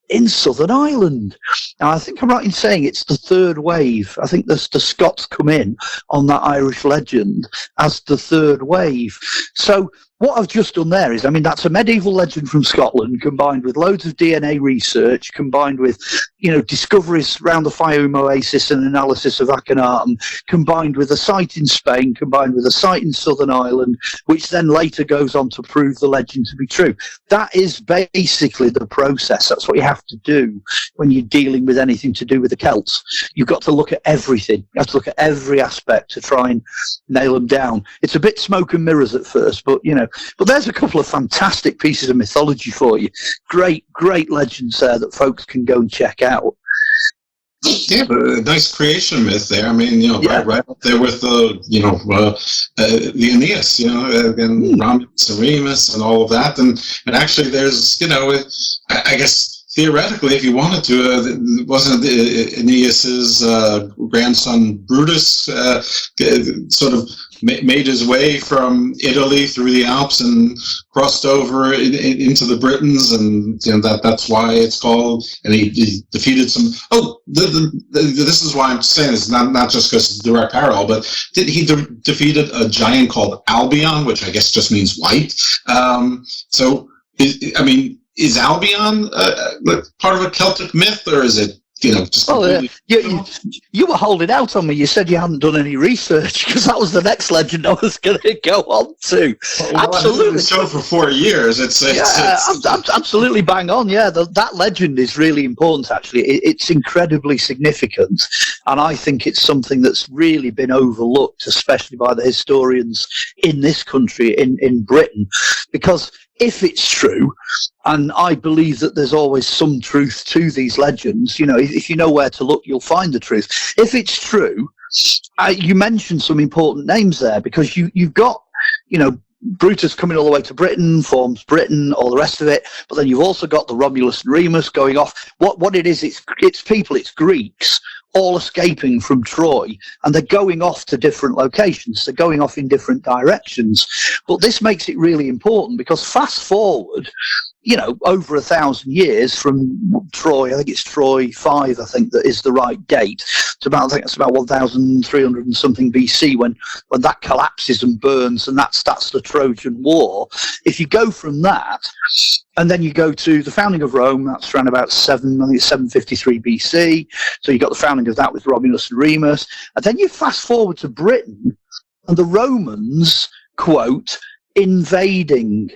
in Southern Ireland. Now, I think I'm right in saying it's the third wave. I think the Scots come in on that Irish legend as the third wave. So what I've just done there is, I mean, that's a medieval legend from Scotland combined with loads of DNA research, combined with, you know, discoveries around the Fayoum Oasis and analysis of Akhenaten, combined with a site in Spain, combined with a site in Southern Ireland, which then later goes on to prove the legend to be true. That is basically the process. That's what you have to do when you're dealing with anything to do with the Celts. You've got to look at everything. You have to look at every aspect to try and nail them down. It's a bit smoke and mirrors at first, but, you know, but there's a couple of fantastic pieces of mythology for you. Great legends there that folks can go and check out. Yeah, but a nice creation myth there. I mean, you know, right up there with the Aeneas, you know, and Romulus and Remus and all of that. And actually, there's, you know, I guess theoretically, if you wanted to, wasn't Aeneas's grandson Brutus sort of made his way from Italy through the Alps and crossed over into the Britons, and you know, that's why it's called. And he defeated some. Oh, this is why I'm saying this, not just because it's a direct parallel, but he defeated a giant called Albion, which I guess just means white. Is Albion part of a Celtic myth, or is it just completely... You were holding out on me. You said you hadn't done any research, because that was the next legend I was going to go on to. Absolutely. The show for 4 years. It's absolutely bang on. Yeah, that legend is really important. Actually, it's incredibly significant, and I think it's something that's really been overlooked, especially by the historians in this country, in Britain, because if it's true, and I believe that there's always some truth to these legends, if you know where to look, you'll find the truth. If it's true, you mentioned some important names there, because you've got, Brutus coming all the way to Britain, forms Britain, all the rest of it, but then you've also got the Romulus and Remus going off. What it is, it's people, it's Greeks, all escaping from Troy, and they're going off to different locations. They're going off in different directions. But this makes it really important, because fast forward, over 1,000 years from Troy, I think it's Troy 5, I think that is the right date. I think it's about 1,300 and something BC when that collapses and burns, and that's the Trojan War. If you go from that, and then you go to the founding of Rome, that's around about 753 BC. So you got the founding of that with Romulus and Remus. And then you fast forward to Britain, and the Romans, quote, invading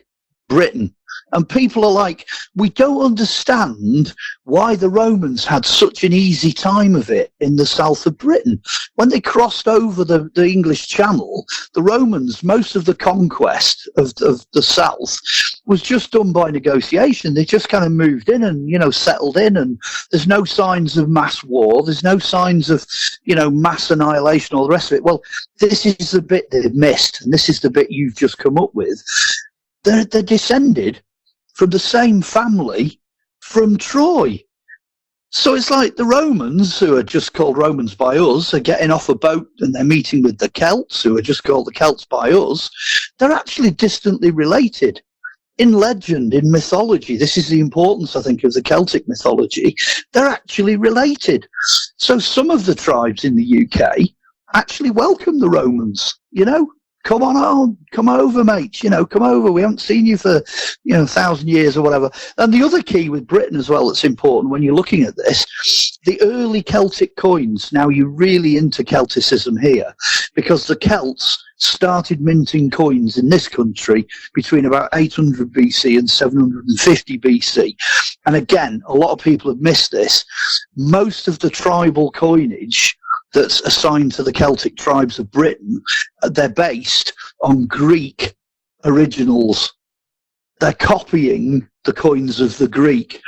Britain. And people are like, we don't understand why the Romans had such an easy time of it in the south of Britain. When they crossed over the English Channel, the Romans, most of the conquest of the south was just done by negotiation. They just kind of moved in and, settled in, and there's no signs of mass war. There's no signs of, mass annihilation, all the rest of it. Well, this is the bit they've missed, and this is the bit you've just come up with. They're descended from the same family from Troy. So it's like the Romans, who are just called Romans by us, are getting off a boat and they're meeting with the Celts, who are just called the Celts by us. They're actually distantly related. In legend, in mythology, this is the importance, I think, of the Celtic mythology. They're actually related. So some of the tribes in the UK actually welcome the Romans, Come over, mate. Come over. We haven't seen you for, 1,000 years or whatever. And the other key with Britain as well that's important when you're looking at this, the early Celtic coins. Now, you're really into Celticism here, because the Celts started minting coins in this country between about 800 BC and 750 BC. And again, a lot of people have missed this. Most of the tribal coinage that's assigned to the Celtic tribes of Britain, they're based on Greek originals. They're copying the coins of the Greek.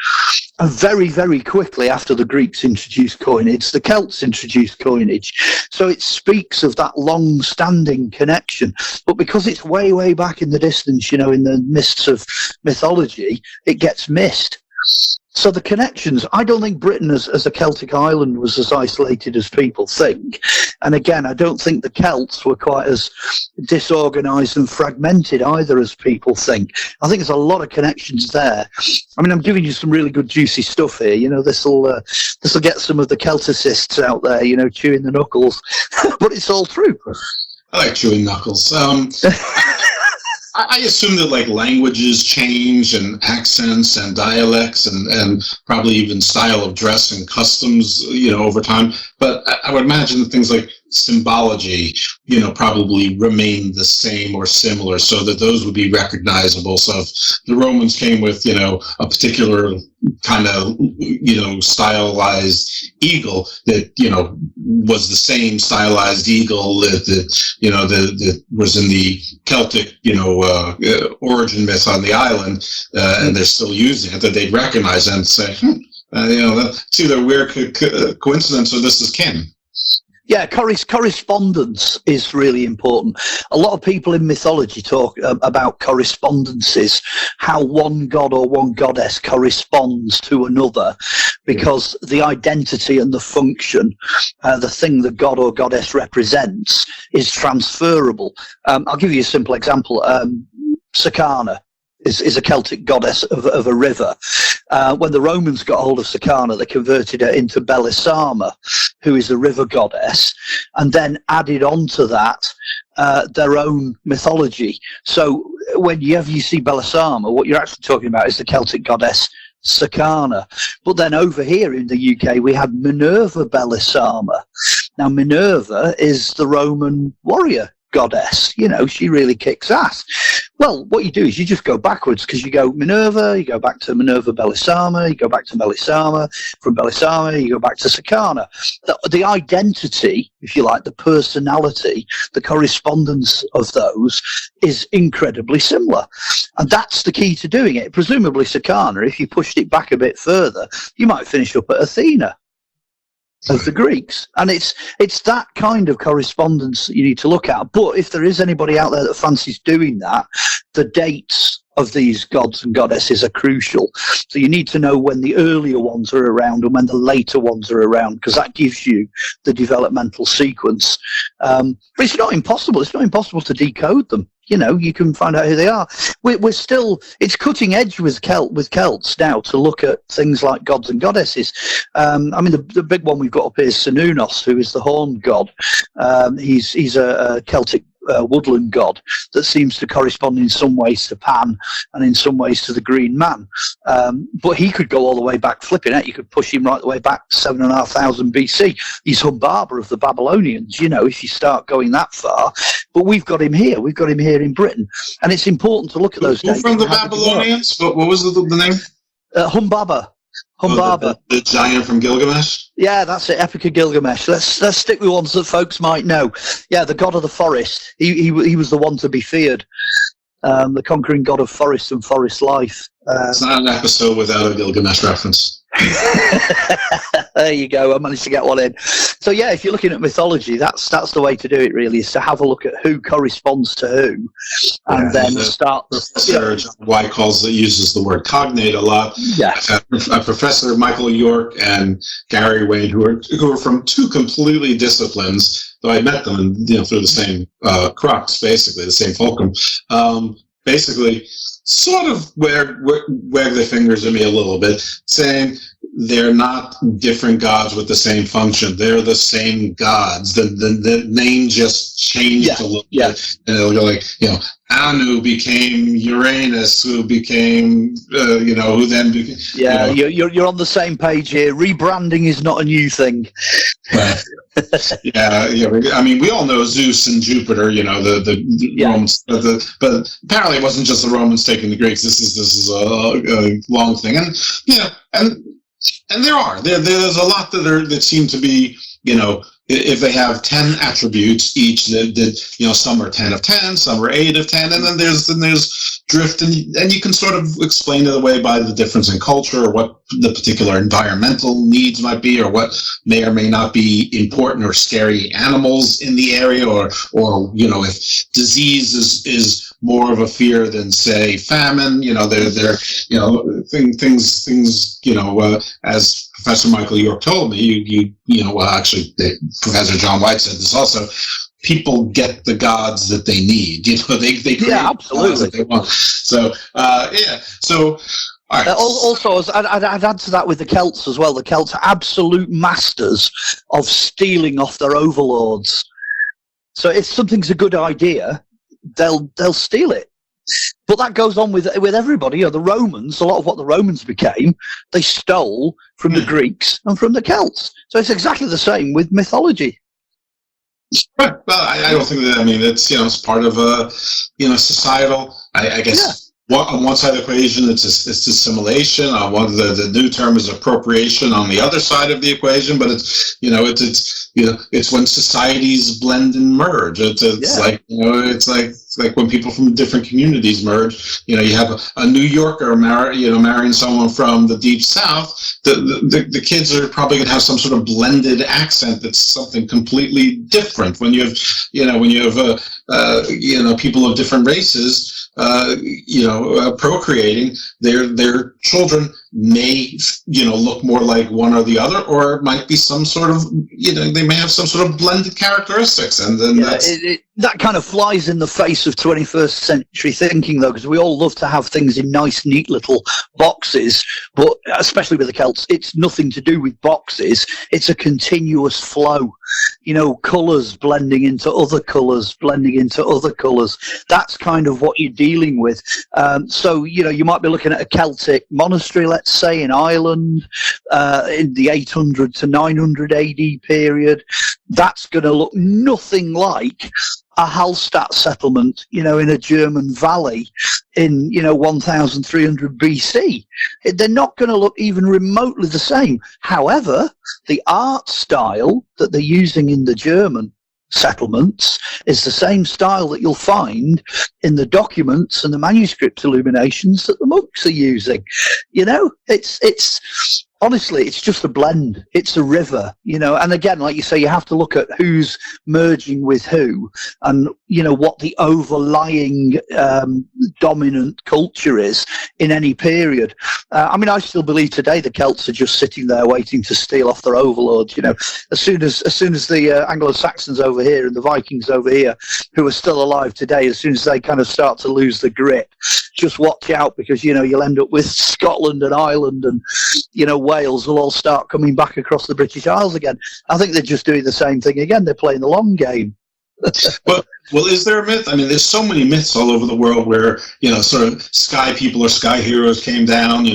And very, very quickly after the Greeks introduced coinage, the Celts introduced coinage. So it speaks of that long-standing connection. But because it's way, way back in the distance, in the mists of mythology, it gets missed. So the connections, I don't think Britain as a Celtic island was as isolated as people think. And again, I don't think the Celts were quite as disorganised and fragmented either as people think. I think there's a lot of connections there. I mean, I'm giving you some really good juicy stuff here. This'll get some of the Celticists out there, chewing the knuckles. But it's all true. I like chewing knuckles. I assume that languages change, and accents and dialects and probably even style of dress and customs, over time. But I would imagine that things like symbology, probably remain the same or similar, so that those would be recognizable. So if the Romans came with, a particular kind of, stylized eagle that, was the same stylized eagle that was in the Celtic, origin myth on the island, and they're still using it, that they'd recognize and say, that's either a weird coincidence or this is kin. Yeah, correspondence is really important. A lot of people in mythology talk about correspondences, how one god or one goddess corresponds to another, because the identity and the function, the thing the god or goddess represents, is transferable. I'll give you a simple example. Sakana is a Celtic goddess of a river. When the Romans got hold of Sakana, they converted her into Belisama, who is a river goddess, and then added on to that their own mythology. So whenever you see Belisama, what you're actually talking about is the Celtic goddess Sakana. But then over here in the UK, we had Minerva Belisama. Now, Minerva is the Roman warrior goddess. You know, she really kicks ass. Well, what you do is you just go backwards, because you go Minerva, you go back to Minerva Belisama, you go back to Belisama, from Belisama you go back to Sakana. The identity, if you like, the personality, the correspondence of those is incredibly similar. And that's the key to doing it. Presumably Sakana, if you pushed it back a bit further, you might finish up at Athena of the Greeks. And it's that kind of correspondence that you need to look at. But if there is anybody out there that fancies doing that, the dates of these gods and goddesses are crucial. So you need to know when the earlier ones are around and when the later ones are around, because that gives you the developmental sequence. But it's not impossible. It's not impossible to decode them. You know, you can find out who they are. We're still, it's cutting edge with Celts now to look at things like gods and goddesses. I mean, the big one we've got up here is Cernunnos, who is the horned god. He's a Celtic woodland god that seems to correspond in some ways to Pan and in some ways to the Green Man. But he could go all the way back, flipping it. You could push him right the way back 7,500 BC. He's Humbaba of the Babylonians, you know, if you start going that far. But we've got him here. We've got him here in Britain. And it's important to look at those dates. From the Babylonians? What was the name? Humbaba. Humbaba. The giant from Gilgamesh? Yeah, that's it. Epic of Gilgamesh. Let's stick with ones that folks might know. Yeah, the god of the forest. He was the one to be feared. The conquering god of forest and forest life. It's not an episode without a Gilgamesh reference. There you go. I managed to get one in. So yeah, if you're looking at mythology, that's the way to do it. Really, is to have a look at who corresponds to who, and then start. Professor John White uses the word cognate a lot. Yeah. Professor Michael York and Gary Wayne, who are from two completely disciplines, though I met them through the same crux, basically the same fulcrum. Basically, sort of wag their fingers at me a little bit, saying they're not different gods with the same function. They're the same gods. The name just changed a little bit. And it'll go like, Anu became Uranus, who became, who then became... Yeah, you're on the same page here. Rebranding is not a new thing. Right. Yeah. I mean, we all know Zeus and Jupiter. The Romans. But apparently, it wasn't just the Romans taking the Greeks. This is a long thing, and there's a lot that seem to be, if they have 10 attributes each, some are 10 of 10, some are 8 of 10, and then there's drift, and you can sort of explain it away by the difference in culture, or what the particular environmental needs might be, or what may or may not be important or scary animals in the area, or if disease is more of a fear than, say, famine. Things. As Professor Michael York told me, actually, Professor John White said this also. People get the gods that they need. They create absolutely that they want. So So. All right. Also, I'd add to that with the Celts as well. The Celts are absolute masters of stealing off their overlords. So if something's a good idea, they'll steal it. But that goes on with everybody. The Romans, a lot of what the Romans became, they stole from the Greeks and from the Celts. So it's exactly the same with mythology. Right. Well, I don't think that. I mean, it's it's part of societal. I guess. Yeah. On one side of the equation, it's assimilation. On one, the new term is appropriation. On the other side of the equation, but it's when societies blend and merge. It's like when people from different communities merge. You have a New Yorker marrying someone from the deep south. The kids are probably going to have some sort of blended accent that's something completely different. When you have people of different races. Procreating, their children may, look more like one or the other, or it might be some sort of, they may have some sort of blended characteristics, and then that kind of flies in the face of 21st century thinking, though, because we all love to have things in nice, neat little boxes, but especially with the Celts, it's nothing to do with boxes. It's a continuous flow. colours blending into other colours, blending into other colours. That's kind of what you're dealing with. So, you might be looking at a Celtic monastery, let's say, in Ireland, in the 800 to 900 AD period. That's going to look nothing like a Hallstatt settlement, in a German valley in, 1300 BC. They're not going to look even remotely the same. However, the art style that they're using in the German settlements is the same style that you'll find in the documents and the manuscript illuminations that the monks are using. It's honestly, it's just a blend. It's a river, and again, like you say, you have to look at who's merging with who and, what the overlying dominant culture is in any period. I still believe today the Celts are just sitting there waiting to steal off their overlords. As soon as the Anglo-Saxons over here and the Vikings over here, who are still alive today, as soon as they kind of start to lose the grip, just watch out, because, you'll end up with Scotland and Ireland and, Wales will all start coming back across the British Isles again. I think they're just doing the same thing again. They're playing the long game. Well, is there a myth? I mean, there's so many myths all over the world where, sort of sky people or sky heroes came down,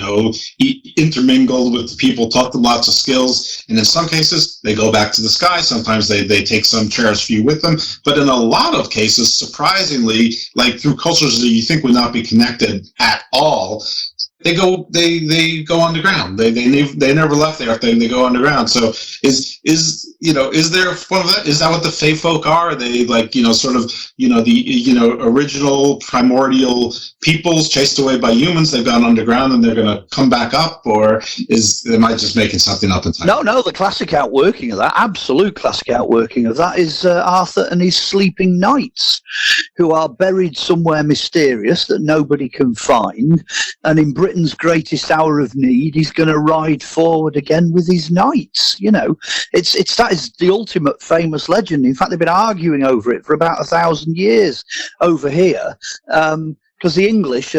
intermingled with the people, taught them lots of skills. And in some cases, they go back to the sky. Sometimes they take some cherished few with them. But in a lot of cases, surprisingly, like through cultures that you think would not be connected at all, they go underground. They never left the earth. They go underground. So is there one of that? Is that what the Fae folk are? Are they like, the original primordial peoples chased away by humans? They've gone underground and they're going to come back up, or am I just making something up in time? No, the classic outworking of that, absolute classic outworking of that is Arthur and his sleeping knights, who are buried somewhere mysterious that nobody can find, and in Britain's greatest hour of need, he's going to ride forward again with his knights. That is the ultimate famous legend. In fact, they've been arguing over it for about 1,000 years over here. Because the English,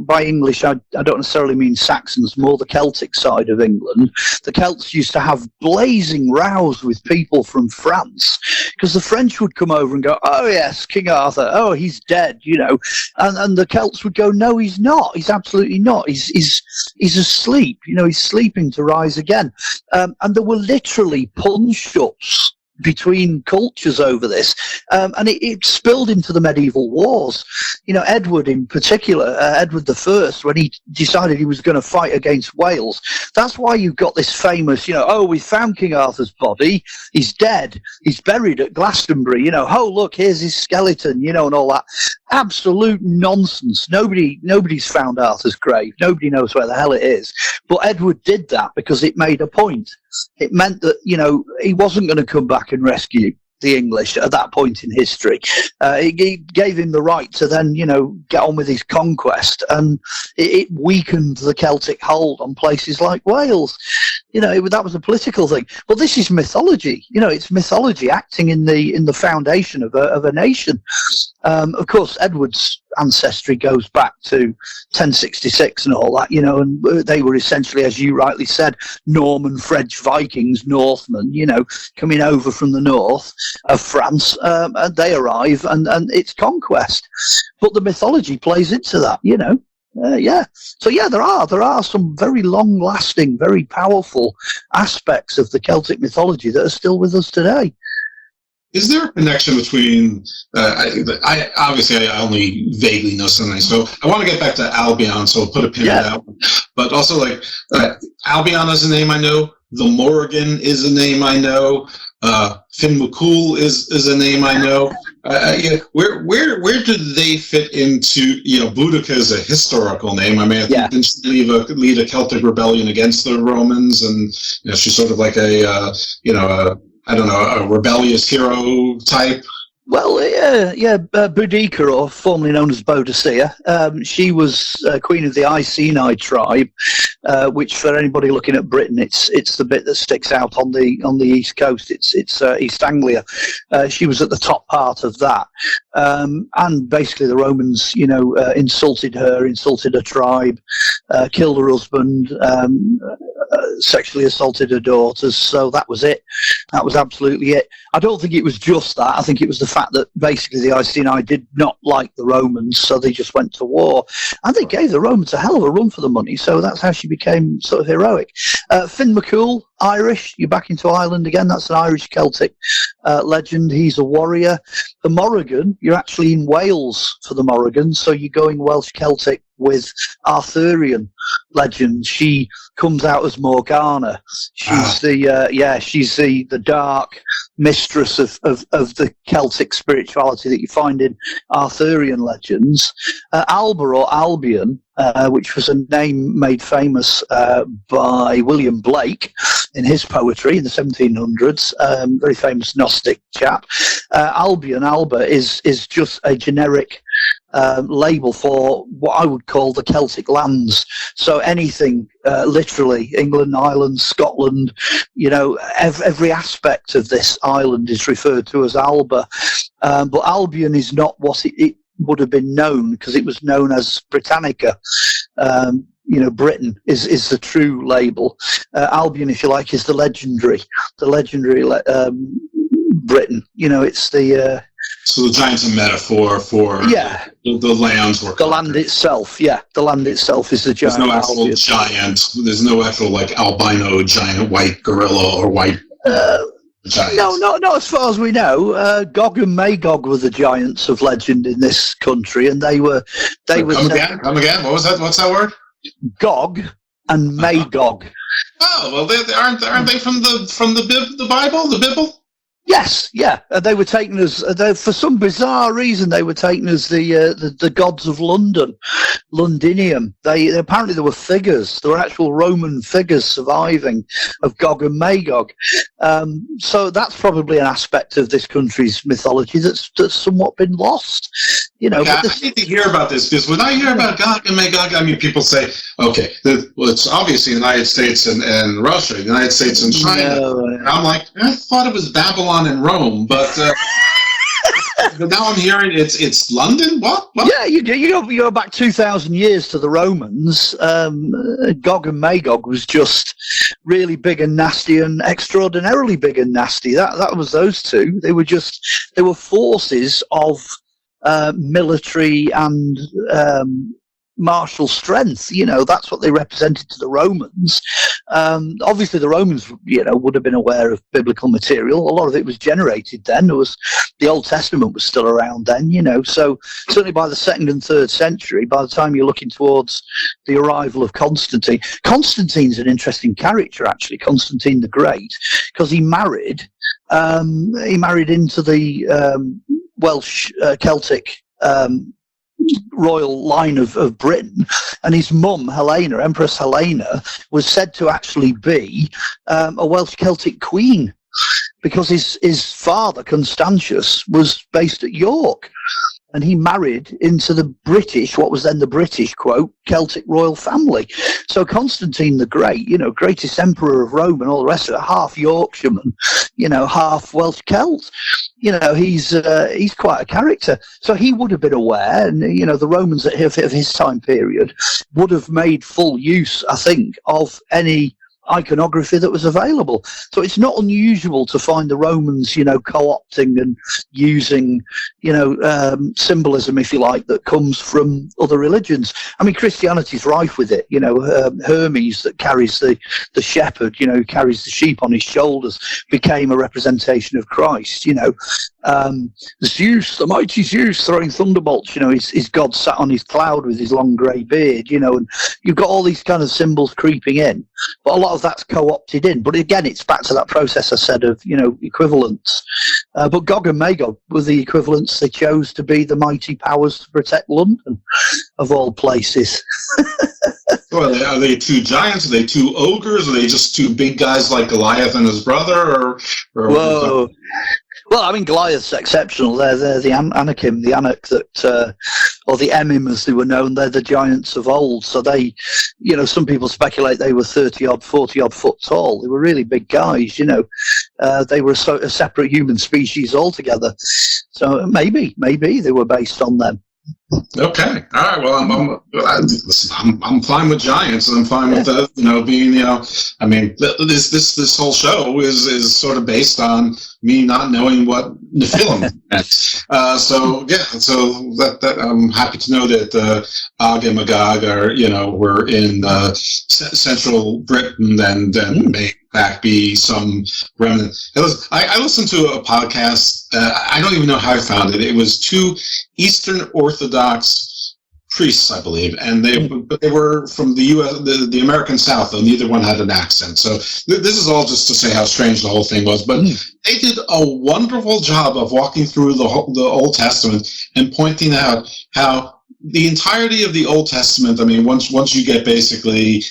by English, I don't necessarily mean Saxons, more the Celtic side of England. The Celts used to have blazing rows with people from France, because the French would come over and go, "Oh yes, King Arthur, oh he's dead," and the Celts would go, "No, he's not. He's absolutely not. He's asleep. He's sleeping to rise again." And there were literally punch-ups between cultures over this, and it spilled into the medieval wars. Edward in particular, Edward I, when he decided he was going to fight against Wales, that's why you've got this famous, we found King Arthur's body, he's dead, he's buried at Glastonbury, oh look, here's his skeleton, and all that. Absolute nonsense. Nobody's found Arthur's grave. Nobody knows where the hell it is. But Edward did that because it made a point. It meant that, he wasn't going to come back and rescue the English at that point in history. It gave him the right to then, get on with his conquest, and it weakened the Celtic hold on places like Wales. That was a political thing. But this is mythology. It's mythology acting in the foundation of a nation. Of course, Edward's ancestry goes back to 1066 and all that, and they were essentially, as you rightly said, Norman, French, Vikings, Northmen, coming over from the north of France, and they arrive and it's conquest. But the mythology plays into that, So there are some very long-lasting, very powerful aspects of the Celtic mythology that are still with us today. Is there a connection between, I only vaguely know something, so I want to get back to Albion, so I'll put a pin in that one. But also, Albion is a name I know, the Morrigan is a name I know, McCool is a name I know. Where do they fit into, Boudicca is a historical name. I mean, I think didn't she lead a Celtic rebellion against the Romans, and she's sort of like a rebellious hero type. Well, Boudicca, or formerly known as Boudicca, she was queen of the Iceni tribe, which, for anybody looking at Britain, it's the bit that sticks out on the east coast. It's East Anglia. She was at the top part of that, and basically the Romans, insulted her tribe, killed her husband, sexually assaulted her daughters. So that was it. That was absolutely it. I don't think it was just that. I think it was the fact that basically the Iceni did not like the Romans, so they just went to war. And they gave the Romans a hell of a run for the money, so that's how she became sort of heroic. Finn McCool, Irish. You're back into Ireland again. That's an Irish Celtic legend. He's a warrior. The Morrigan, you're actually in Wales for the Morrigan, so you're going Welsh Celtic with Arthurian legend. She comes out as Morgana. She's she's the dark mistress of the Celtic spirituality that you find in Arthurian legends. Alba or Albion, which was a name made famous by William Blake in his poetry in the 1700s, very famous Gnostic chap. Alba is just a generic label for what I would call the Celtic lands. So anything, literally, England, Ireland, Scotland, every aspect of this island is referred to as Alba. But Albion is not what it would have been known, because it was known as Britannica. Britain is the true label. Albion, if you like, is the legendary Britain. It's the... So the giant's a metaphor for the lands were the land itself. Yeah, the land itself is the giant. There's no actual giant. There's no actual albino giant white gorilla or white giant. No, not as far as we know. Gog and Magog were the giants of legend in this country, and they were. Come again. What was that? What's that word? Gog and Magog. Oh well, aren't they from the Bible, the Bible? Yes, yeah. They were taken as, for some bizarre reason, they were taken as the gods of London, Londinium. Apparently there were figures, there were actual Roman figures surviving of Gog and Magog. So that's probably an aspect of this country's mythology that's somewhat been lost. I need to hear about this, because when I hear about Gog and Magog, people say, okay, it's obviously the United States and Russia, the United States and China. And I'm like, I thought it was Babylon and Rome, but now I'm hearing it's London. What? Yeah, you go back 2,000 years to the Romans. Gog and Magog was just really big and nasty, and extraordinarily big and nasty. That was those two. They were forces of military and martial strength. That's what they represented to the Romans. Obviously the Romans would have been aware of biblical material. A lot of it was generated then. The Old Testament was still around then, so certainly by the 2nd and 3rd century, by the time you're looking towards the arrival of Constantine's an interesting character, actually, Constantine the Great, because he married into the Welsh Celtic royal line of Britain, and his mum, Helena, Empress Helena, was said to actually be a Welsh Celtic queen, because his father, Constantius, was based at York, and he married into the British, what was then the British, quote, Celtic royal family. So Constantine the Great, greatest emperor of Rome and all the rest of it, half Yorkshireman, half Welsh Celt. He's quite a character. So he would have been aware, and, the Romans of his time period would have made full use, I think, of any iconography that was available. So it's not unusual to find the Romans, co-opting and using, symbolism, if you like, that comes from other religions. Christianity's rife with it. Hermes, that carries the shepherd, carries the sheep on his shoulders, became a representation of Christ. Zeus, the mighty Zeus, throwing thunderbolts. His God sat on his cloud with his long grey beard. And you've got all these kind of symbols creeping in, but a lot of that's co-opted in. But again, it's back to that process I said of equivalents. But Gog and Magog were the equivalents. They chose to be the mighty powers to protect London, of all places. Well, are they two giants? Are they two ogres? Are they just two big guys like Goliath and his brother? Whoa. Well, Goliath's exceptional. They're the Anakim, the Anak that, or the Emim as they were known. They're the giants of old. So they, some people speculate they were 30-odd, 40-odd foot tall. They were really big guys, They were a separate human species altogether. So maybe they were based on them. Okay. All right. Well, I'm fine with giants, and I'm fine with being. I mean, this whole show is sort of based on me not knowing what Nephilim meant. So that I'm happy to know that Og and Magog were in central Britain, and may in fact be some remnant. I listened to a podcast. I don't even know how I found it. It was two Eastern Orthodox priests, I believe, and they were from the U.S., the American South, though neither one had an accent. So this is all just to say how strange the whole thing was. But they did a wonderful job of walking through the Old Testament and pointing out how the entirety of the Old Testament, I mean, once you get basically,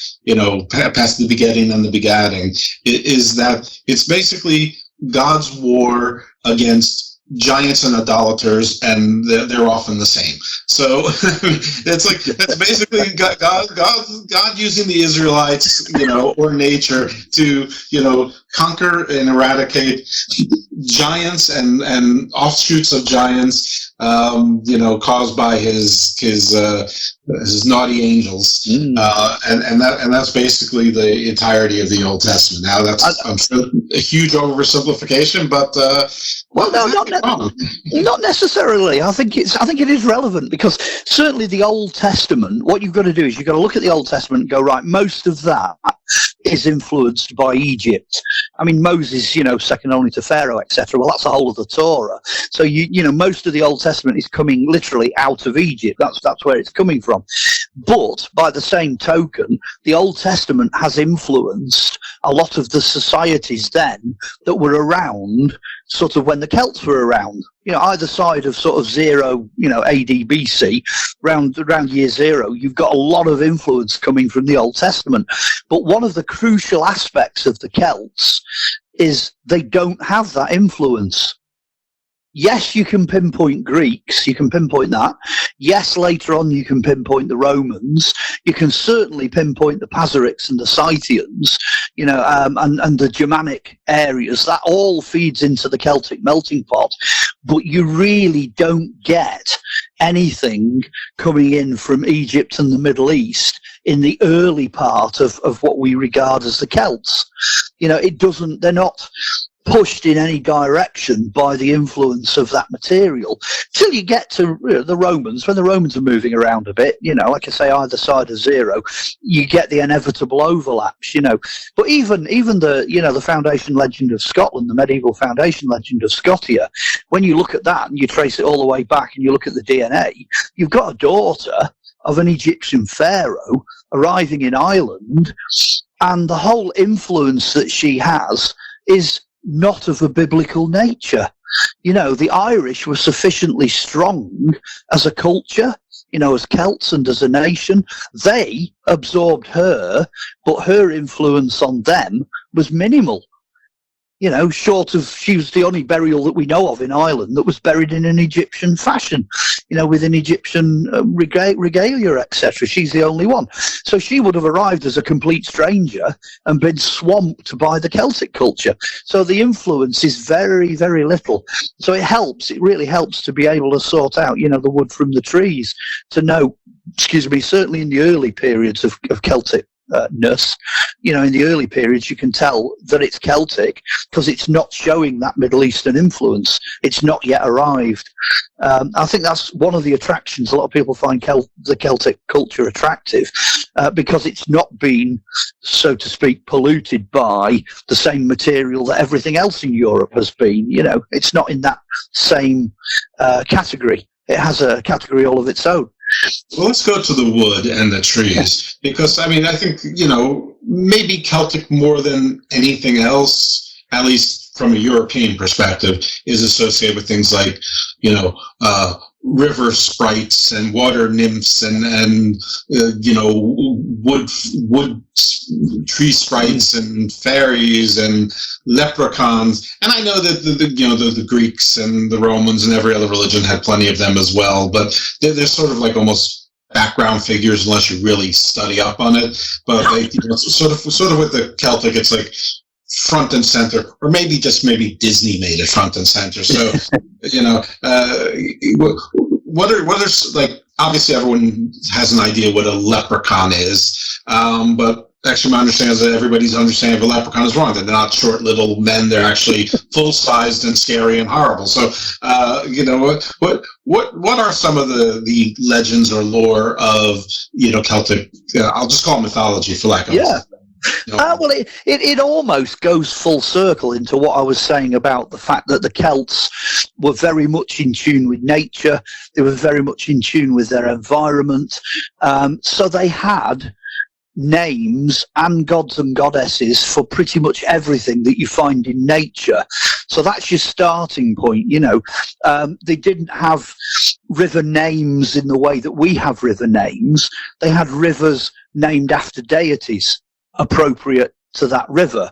past the begetting and the begatting, is that it's basically God's war against giants and idolaters, and they're often the same. So that's basically God using the Israelites, or nature to, conquer and eradicate giants and offshoots of giants, caused by his naughty angels, and that's basically the entirety of the Old Testament. Now that's I'm sure a huge oversimplification, but not necessarily. I think it is relevant, because certainly the Old Testament, what you've got to do is you've got to look at the Old Testament and go, right, most of that is influenced by Egypt. I mean, Moses, second only to Pharaoh, etc. Well, that's the whole of the Torah. So most of the Old Testament is coming literally out of Egypt. That's where it's coming from. But by the same token, the Old Testament has influenced a lot of the societies then that were around sort of when the Celts were around, either side of sort of 0, AD BC, around year 0, you've got a lot of influence coming from the Old Testament. But one of the crucial aspects of the Celts is they don't have that influence. Yes, you can pinpoint Greeks, you can pinpoint that. Yes, later on you can pinpoint the Romans. You can certainly pinpoint the Paserics and the Scythians, and the Germanic areas. That all feeds into the Celtic melting pot. But you really don't get anything coming in from Egypt and the Middle East in the early part of what we regard as the Celts. They're not pushed in any direction by the influence of that material till you get to the Romans. When the Romans are moving around a bit, like I say, either side of 0, you get the inevitable overlaps, But even the foundation legend of Scotland, the medieval foundation legend of Scotia, when you look at that and you trace it all the way back and you look at the DNA, you've got a daughter of an Egyptian pharaoh arriving in Ireland, and the whole influence that she has is not of a biblical nature. The Irish were sufficiently strong as a culture, as Celts and as a nation. They absorbed her, but her influence on them was minimal. Short of, she was the only burial that we know of in Ireland that was buried in an Egyptian fashion, with an Egyptian regalia, etc. She's the only one. So she would have arrived as a complete stranger and been swamped by the Celtic culture. So the influence is very, very little. So it really helps to be able to sort out, the wood from the trees, to know, certainly in the early periods of Celtic ness, in the early periods you can tell that it's Celtic because it's not showing that Middle Eastern influence. It's not yet arrived. I think that's one of the attractions. A lot of people find the Celtic culture attractive because it's not been, so to speak, polluted by the same material that everything else in Europe has been. It's not in that same category. It has a category all of its own. Well, let's go to the wood and the trees, because, I think, maybe Celtic more than anything else, at least from a European perspective, is associated with things like, river sprites and water nymphs and wood tree sprites and fairies and leprechauns. And I know that the Greeks and the Romans and every other religion had plenty of them as well, but they're sort of like almost background figures unless you really study up on it. But sort of with the Celtic, it's like front and center, or maybe Disney made it front and center. So, what are like, obviously everyone has an idea what a leprechaun is, but actually my understanding is that everybody's understanding of a leprechaun is wrong. They're not short little men. They're actually full-sized and scary and horrible. So, what are some of the legends or lore of, Celtic, I'll just call it mythology for lack of well, it almost goes full circle into what I was saying about the fact that the Celts were very much in tune with nature. They were very much in tune with their environment. So they had names and gods and goddesses for pretty much everything that you find in nature. So that's your starting point. They didn't have river names in the way that we have river names. They had rivers named after deities appropriate to that river.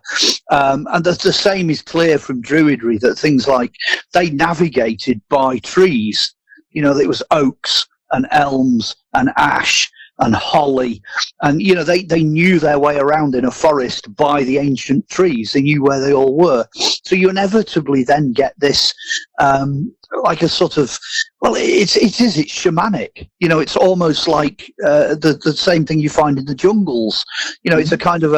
And the same is clear from Druidry, that things like they navigated by trees. It was oaks and elms and ash and holly, and they knew their way around in a forest by the ancient trees. They knew where they all were. So you inevitably then get this like a sort of, well, it's shamanic. It's almost like the same thing you find in the jungles. It's a kind of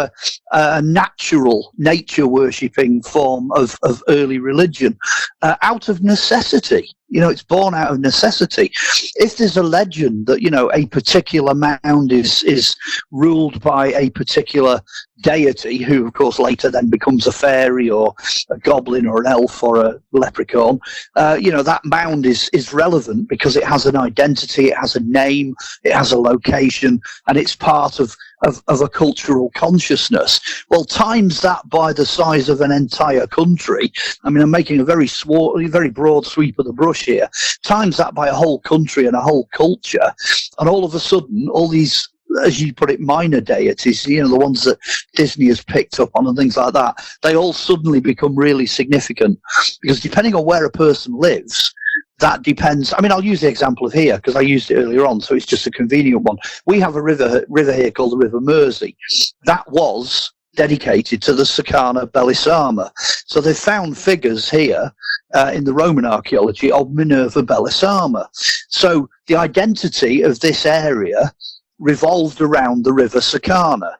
a natural, nature worshipping form of early religion, out of necessity. It's born out of necessity. If there's a legend that, a particular mound is ruled by a particular deity, who of course later then becomes a fairy or a goblin or an elf or a leprechaun, that mound is relevant because it has an identity, it has a name, it has a location, and it's part of a cultural consciousness. Well, times that by the size of an entire country. I mean, I'm making a very broad sweep of the brush here. Times that by a whole country and a whole culture, and all of a sudden, all these, as you put it, minor deities, the ones that Disney has picked up on and things like that, they all suddenly become really significant, because depending on where a person lives, that depends. I mean, I'll use the example of here because I used it earlier on, so it's just a convenient one. We have a river here called the River Mersey. That was dedicated to the Sakana Belisama. So they found figures here in the Roman archaeology of Minerva Belisama. So the identity of this area revolved around the River Sakana.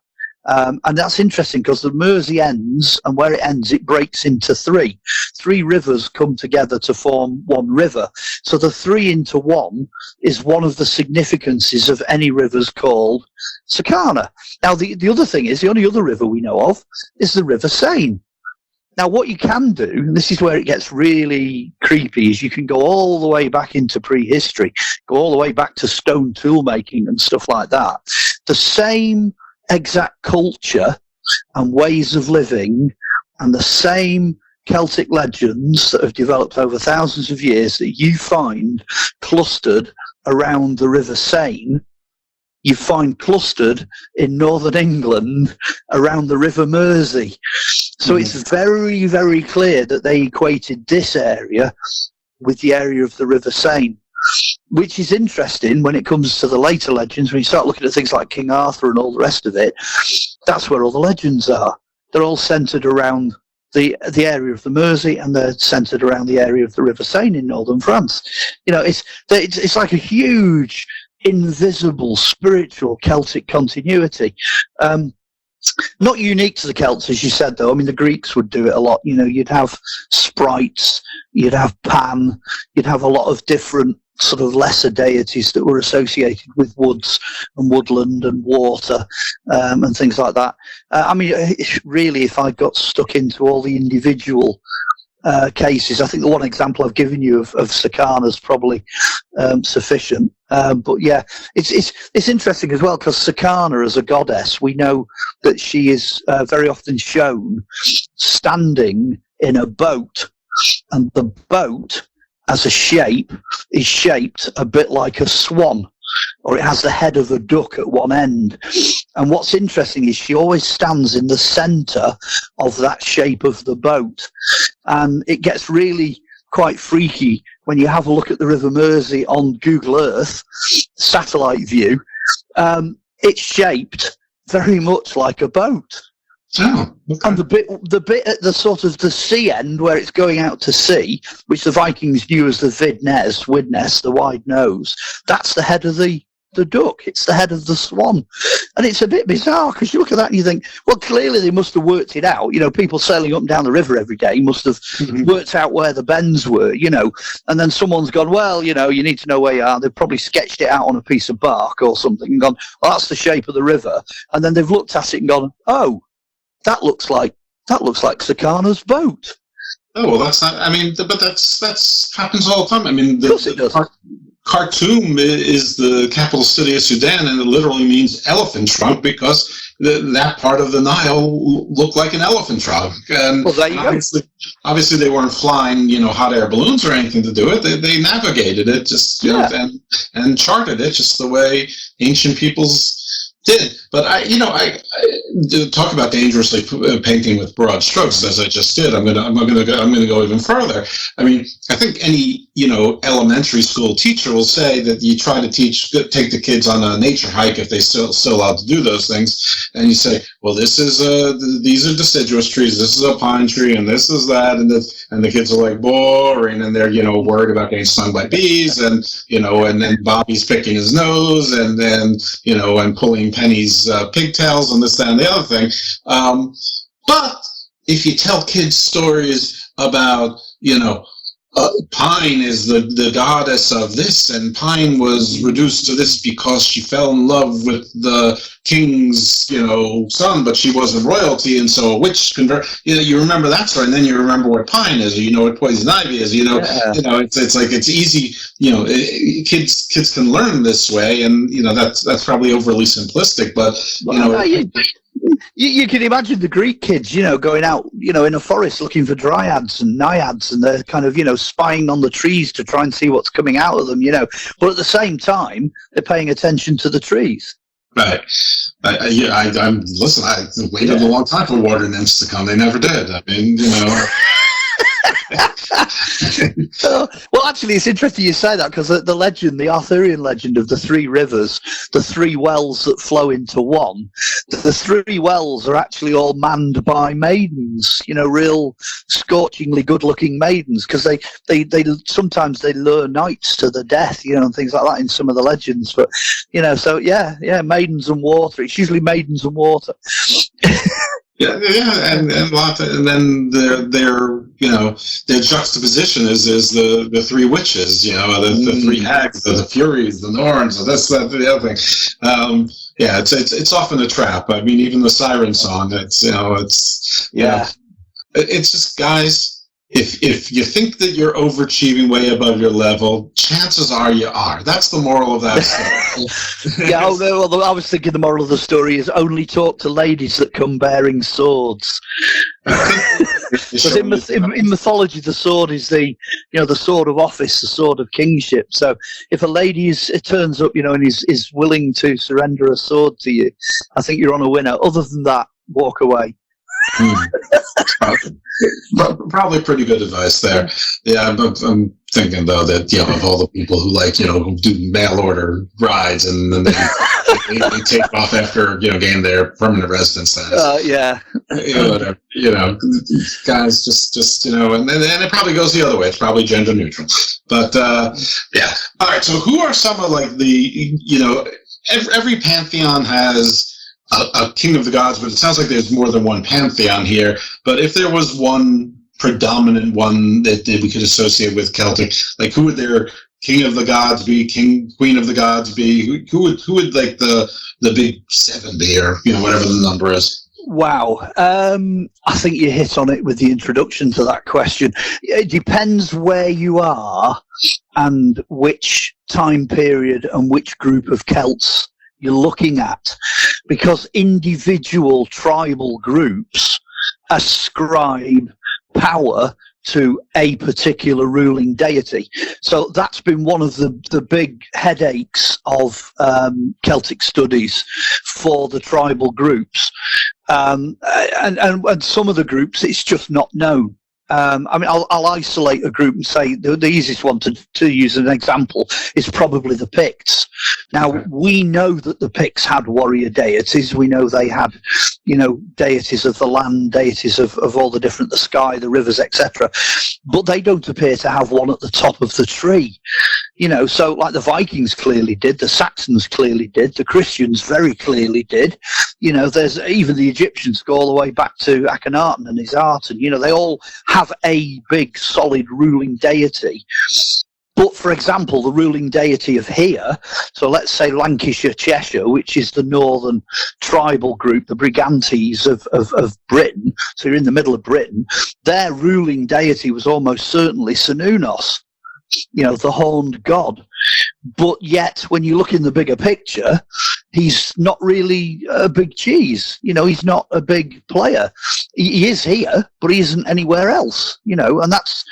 And that's interesting because the Mersey ends, and where it ends, it breaks into three. Three rivers come together to form one river. So the 3 into 1 is one of the significances of any rivers called Sakana. Now, the other thing is, the only other river we know of is the River Seine. Now, what you can do, and this is where it gets really creepy, is you can go all the way back into prehistory, go all the way back to stone tool making and stuff like that. The same exact culture and ways of living and the same Celtic legends that have developed over thousands of years that you find clustered around the River Seine, you find clustered in northern England around the River Mersey. So it's very, very clear that they equated this area with the area of the River Seine, which is interesting when it comes to the later legends. When you start looking at things like King Arthur and all the rest of it, that's where all the legends are. They're all centred around the area of the Mersey, and they're centred around the area of the River Seine in northern France. It's like a huge, invisible, spiritual Celtic continuity. Not unique to the Celts, as you said, though. I mean, the Greeks would do it a lot. You'd have sprites, you'd have Pan, you'd have a lot of different sort of lesser deities that were associated with woods and woodland and water and things like that. I mean, really, if I got stuck into all the individual cases, I think the one example I've given you of Sakana is probably sufficient. But yeah, it's interesting as well, because Sakana as a goddess, we know that she is very often shown standing in a boat, and the boat as a shape is shaped a bit like a swan, or it has the head of a duck at one end. And what's interesting is she always stands in the centre of that shape of the boat. And it gets really quite freaky when you have a look at the River Mersey on Google Earth satellite view. It's shaped very much like a boat. Oh, okay. And the bit at the sort of the sea end where it's going out to sea, which the Vikings knew as the Widnes, the wide nose, that's the head of the duck. It's the head of the swan. And it's a bit bizarre because you look at that and you think, well, clearly they must have worked it out. People sailing up and down the river every day must have worked out where the bends were, and then someone's gone, well, you need to know where you are. They've probably sketched it out on a piece of bark or something and gone, well, that's the shape of the river. And then they've looked at it and gone, oh, that looks like Sakana's boat. Oh, well, that's not. I mean, but that's happens all the time. I mean, of course it does. Khartoum is the capital city of Sudan, and it literally means elephant trunk because that part of the Nile looked like an elephant trunk. And well, there you go. Obviously, they weren't flying, hot air balloons or anything to do it. They navigated it just, and charted it just the way ancient peoples did. But I talk about dangerously painting with broad strokes, as I just did. I'm gonna go even further. I mean, I think any elementary school teacher will say that you try to take the kids on a nature hike if they still allowed to do those things, and you say, well, these are deciduous trees, this is a pine tree, and this is that, and the kids are like, boring, and they're worried about getting stung by bees, and and then Bobby's picking his nose, and then and pulling Penny's pigtails, and this, that, and the other thing. But if you tell kids stories about Pine is the goddess of this, and Pine was reduced to this because she fell in love with the king's, son, but she wasn't royalty, and so a witch you remember that story, and then you remember what Pine is, or what poison ivy is, it's like it's easy, kids can learn this way, and that's probably overly simplistic, but You can imagine the Greek kids, going out, in a forest looking for dryads and naiads, and they're kind of, spying on the trees to try and see what's coming out of them, But at the same time, they're paying attention to the trees. Right. I'm listen. I waited a long time for water nymphs to come. They never did. I mean, Well, actually, it's interesting you say that because the Arthurian legend of the three rivers, the three wells that flow into one, the three wells are actually all manned by maidens, real scorchingly good-looking maidens, because they sometimes they lure knights to the death, and things like that in some of the legends. But so yeah, maidens and water. It's usually maidens and water. Yeah, and then their juxtaposition is the three witches, the three hags, the furies, the Norns, this, that, the other thing. It's often a trap. I mean, even the siren song, it's just, guys. If you think that you're overachieving way above your level, chances are you are. That's the moral of that story. Well, I was thinking the moral of the story is only talk to ladies that come bearing swords. Because in mythology, the sword is the sword of office, the sword of kingship. So if a lady turns up, and is willing to surrender a sword to you, I think you're on a winner. Other than that, walk away. Probably pretty good advice there. Yeah, I'm thinking though that of all the people who do mail order rides and then they take off after gain their permanent residence status. Whatever. Guys, just and then it probably goes the other way. It's probably gender neutral. But All right. So who are some of the every pantheon has a king of the gods, but it sounds like there's more than one pantheon here. But if there was one predominant one that we could associate with Celtic, like who would their king of the gods be, queen of the gods be? Who would like the big seven be, or whatever the number is? Wow. I think you hit on it with the introduction to that question. It depends where you are and which time period and which group of Celts you're looking at, because individual tribal groups ascribe power to a particular ruling deity. So that's been one of the big headaches of Celtic studies for the tribal groups. And some of the groups, it's just not known. I mean, I'll isolate a group and say the easiest one to use as an example is probably the Picts. Now, we know that the Picts had warrior deities. We know they had, deities of the land, deities of all the different, the sky, the rivers, etc. But they don't appear to have one at the top of the tree. So like the Vikings clearly did, the Saxons clearly did, the Christians very clearly did. There's even the Egyptians go all the way back to Akhenaten and his art, and they all have a big solid ruling deity. But for example, the ruling deity of here, so let's say Lancashire, Cheshire, which is the northern tribal group, the Brigantes of Britain, so you're in the middle of Britain, their ruling deity was almost certainly Cernunnos, the horned god. But yet, when you look in the bigger picture, he's not really a big cheese. He's not a big player. He is here, but he isn't anywhere else. And that's,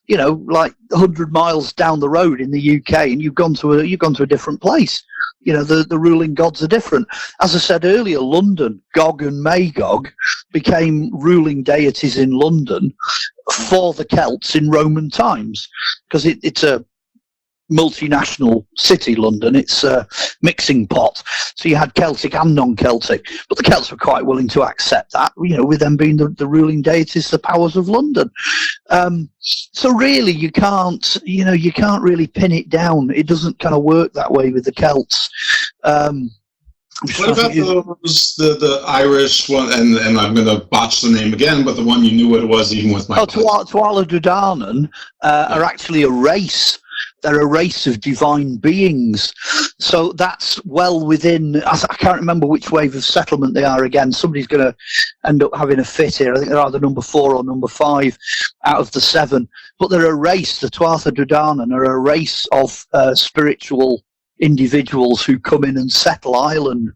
like 100 miles down the road in the UK, and you've gone to a different place. The ruling gods are different. As I said earlier, London, Gog and Magog became ruling deities in London for the Celts in Roman times, because it's a multinational city, London. It's a mixing pot. So you had Celtic and non-Celtic, but the Celts were quite willing to accept that, with them being the ruling deities, the powers of London. So really, you can't really pin it down. It doesn't kind of work that way with the Celts. What about the Irish one? And I'm going to botch the name again, but the one you knew what it was, even with my. Tuatha Dé Danann are actually a race. They're a race of divine beings. So that's well within, I can't remember which wave of settlement they are again. Somebody's going to end up having a fit here. I think they're either number 4 or number 5 out of the 7. But they're a race, the Tuatha Dé Danann are a race of spiritual individuals who come in and settle Ireland.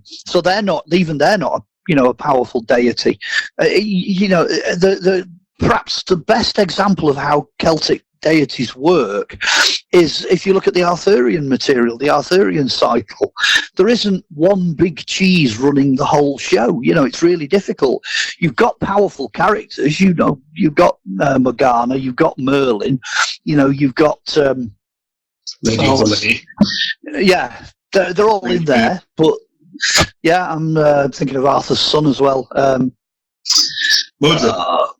So they're not a powerful deity. Perhaps the best example of how Celtic deities work is if you look at the Arthurian material, the Arthurian cycle. There isn't one big cheese running the whole show. It's really difficult. You've got powerful characters. You've got Morgana, you've got Merlin, you've got yeah, they're all in there. But yeah, I'm thinking of Arthur's son as well.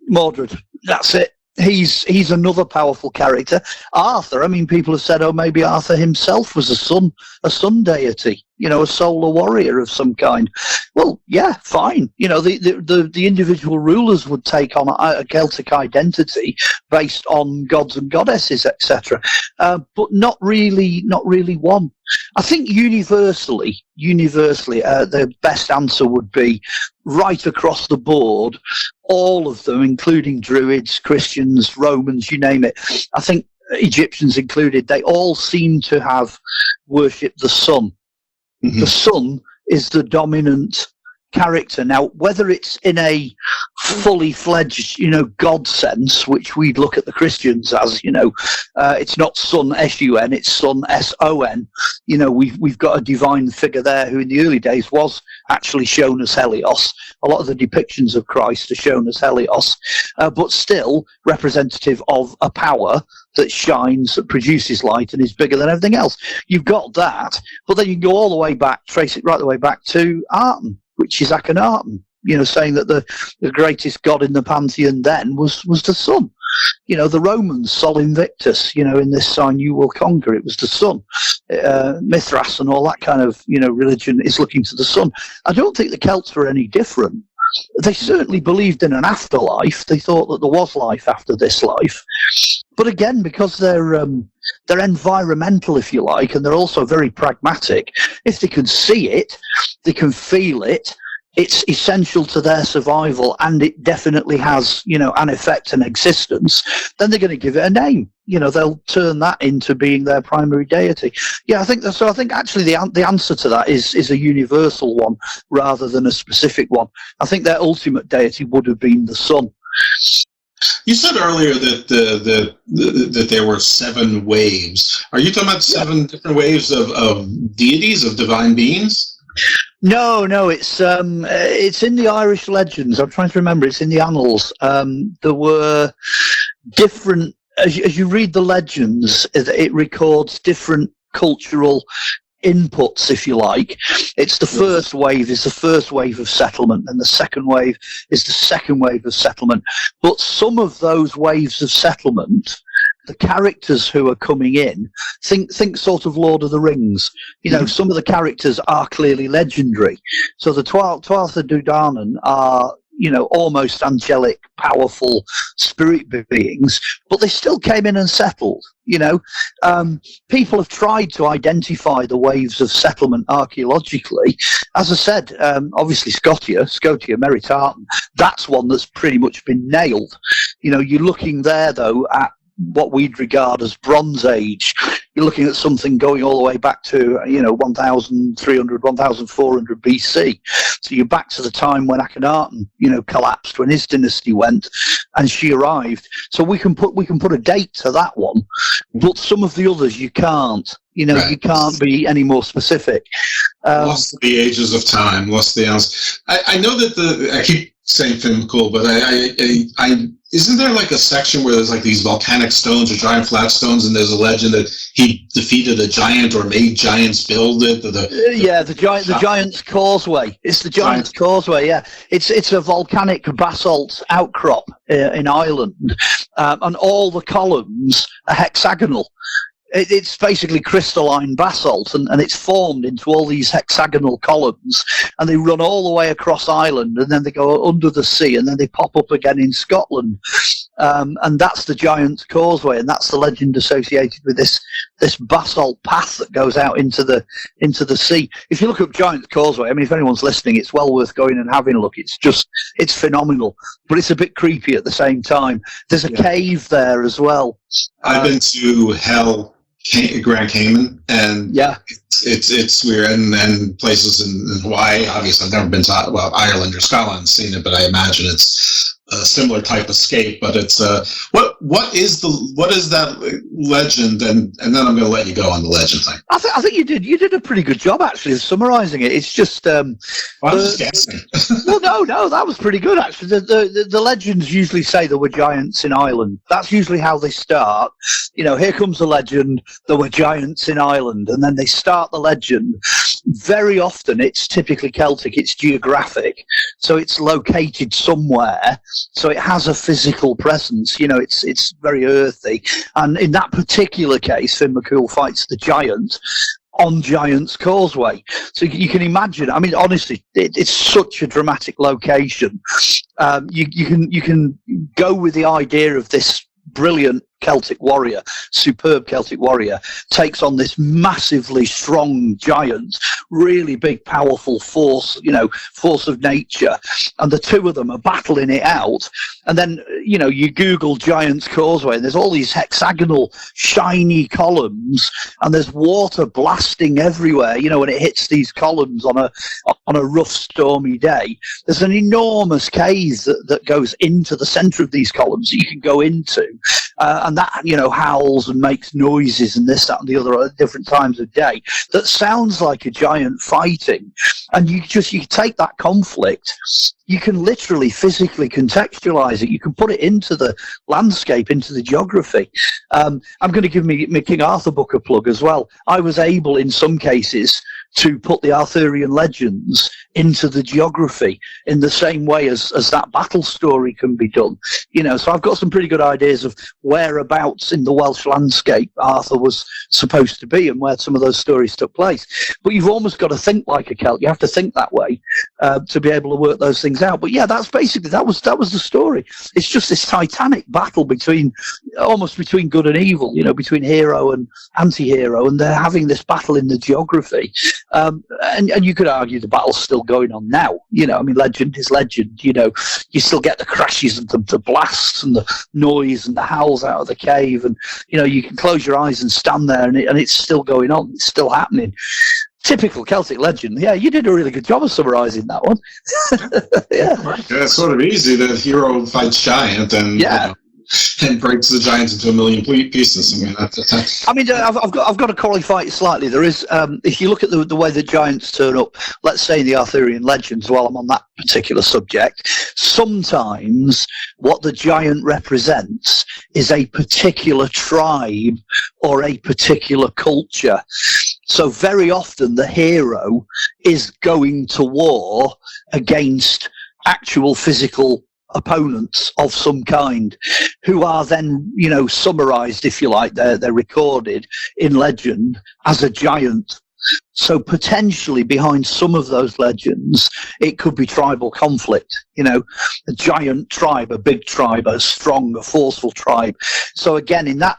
Mordred. That's it. He's another powerful character. Arthur, people have said, maybe Arthur himself was a sun deity, a solar warrior of some kind. Well, yeah, fine. The individual rulers would take on a Celtic identity based on gods and goddesses, etc. But not really one. I think universally, the best answer would be right across the board, all of them, including Druids, Christians, Romans, you name it. I think Egyptians included, they all seem to have worshipped the sun. Mm-hmm. The sun is the dominant character. Now, whether it's in a fully fledged, God sense, which we'd look at the Christians as, it's not sun S-U-N, it's sun S-O-N. We've got a divine figure there who in the early days was actually shown as Helios. A lot of the depictions of Christ are shown as Helios, but still representative of a power that shines, that produces light and is bigger than everything else. You've got that, but then you can go all the way back, trace it right the way back to Aten, which is Akhenaten, saying that the greatest god in the pantheon then was the sun. The Romans, Sol Invictus, in this sign you will conquer, it was the sun. Mithras and all that kind of, religion is looking to the sun. I don't think the Celts were any different. They certainly believed in an afterlife. They thought that there was life after this life. But again, because they're environmental, if you like, and they're also very pragmatic, if they can see it, they can feel it, it's essential to their survival, and it definitely has, an effect and existence, then they're going to give it a name. They'll turn that into being their primary deity. Yeah, I think so. I think actually the answer to that is a universal one rather than a specific one. I think their ultimate deity would have been the sun. You said earlier that there were 7 waves. Are you talking about 7 different waves of deities, of divine beings? No, it's in the Irish legends. I'm trying to remember. It's in the annals. There were different, as you read the legends, it records different cultural inputs, if you like. It's the first wave is the first wave of settlement, and the second wave is the second wave of settlement. But some of those waves of settlement, the characters who are coming in, think sort of Lord of the Rings. You know, some of the characters are clearly legendary. So the Tuatha Dé Danann are, you know, almost angelic, powerful spirit beings, but they still came in and settled. You know, people have tried to identify the waves of settlement archaeologically. As I said, obviously Scotia, Meritaten, that's one that's pretty much been nailed. You know, you're looking there, though, at what we'd regard as Bronze Age. You're looking at something going all the way back to, 1,300, 1,400 BC. So you're back to the time when Akhenaten, collapsed, when his dynasty went, and she arrived. So we can put a date to that one, but some of the others you can't. Right. You can't be any more specific. Lost the ages of time. Lost the hours. I know that I keep saying Finn McCool, but I isn't there like a section where there's like these volcanic stones or giant flat stones, and there's a legend that he defeated a giant or made giants build it? The Giant's Causeway. It's the Giant's Causeway. Yeah, it's a volcanic basalt outcrop in Ireland, and all the columns are hexagonal. It's basically crystalline basalt, and it's formed into all these hexagonal columns, and they run all the way across Ireland, and then they go under the sea, and then they pop up again in Scotland. And that's the Giant's Causeway, and that's the legend associated with this basalt path that goes out into the sea. If you look up Giant's Causeway, I mean, if anyone's listening, it's well worth going and having a look. It's phenomenal, but it's a bit creepy at the same time. There's a cave there as well. I've been to Grand Cayman, and it's weird, and places in Hawaii. Obviously, I've never been to Ireland or Scotland and seen it, but I imagine it's a similar type of scape. But it's what is that legend? And then I'm going to let you go on the legend thing. I think you did a pretty good job actually of summarising it. It's just I'm just guessing. Well, no, that was pretty good actually. The legends usually say there were giants in Ireland. That's usually how they start. Here comes the legend. There were giants in Ireland, and then they start the legend. Very often, it's typically Celtic. It's geographic, so it's located somewhere. So it has a physical presence. It's very earthy. And in that particular case, Finn McCool fights the giant on Giant's Causeway. So you can imagine. I mean, honestly, it's such a dramatic location. You can go with the idea of this brilliant Celtic warrior, superb Celtic warrior, takes on this massively strong giant, really big, powerful force, force of nature, and the two of them are battling it out. And then, you Google Giant's Causeway, and there's all these hexagonal, shiny columns, and there's water blasting everywhere, when it hits these columns on a rough, stormy day. There's an enormous cave that goes into the centre of these columns that you can go into. And that, howls and makes noises and this, that, and the other at different times of day. That sounds like a giant fighting. And you take that conflict, you can literally physically contextualize it. You can put it into the landscape, into the geography. I'm going to give my King Arthur book a plug as well. I was able, in some cases, to put the Arthurian legends into the geography in the same way as that battle story can be done. So I've got some pretty good ideas of whereabouts in the Welsh landscape Arthur was supposed to be and where some of those stories took place. But you've almost got to think like a Celt. You have to think that way to be able to work those things out. But yeah, that's basically, that was the story. It's just this titanic battle between good and evil, between hero and anti-hero, and they're having this battle in the geography. And you could argue the battle's still going on now. Legend is legend. You still get the crashes and the blasts and the noise and the howls out of the cave, and you can close your eyes and stand there, and it's still going on. It's still happening. Typical Celtic legend. Yeah, you did a really good job of summarising that one. Yeah, it's sort of easy that hero fights giant, and and breaks the giants into a million pieces. I mean, I've got to qualify it slightly. There is, if you look at the way the giants turn up, let's say in the Arthurian legends, while I'm on that particular subject, sometimes what the giant represents is a particular tribe or a particular culture. So very often the hero is going to war against actual physical opponents of some kind, who are then, summarized, if you like, they're recorded in legend as a giant. So potentially behind some of those legends, it could be tribal conflict, a giant tribe, a big tribe, a strong, a forceful tribe. So again, in that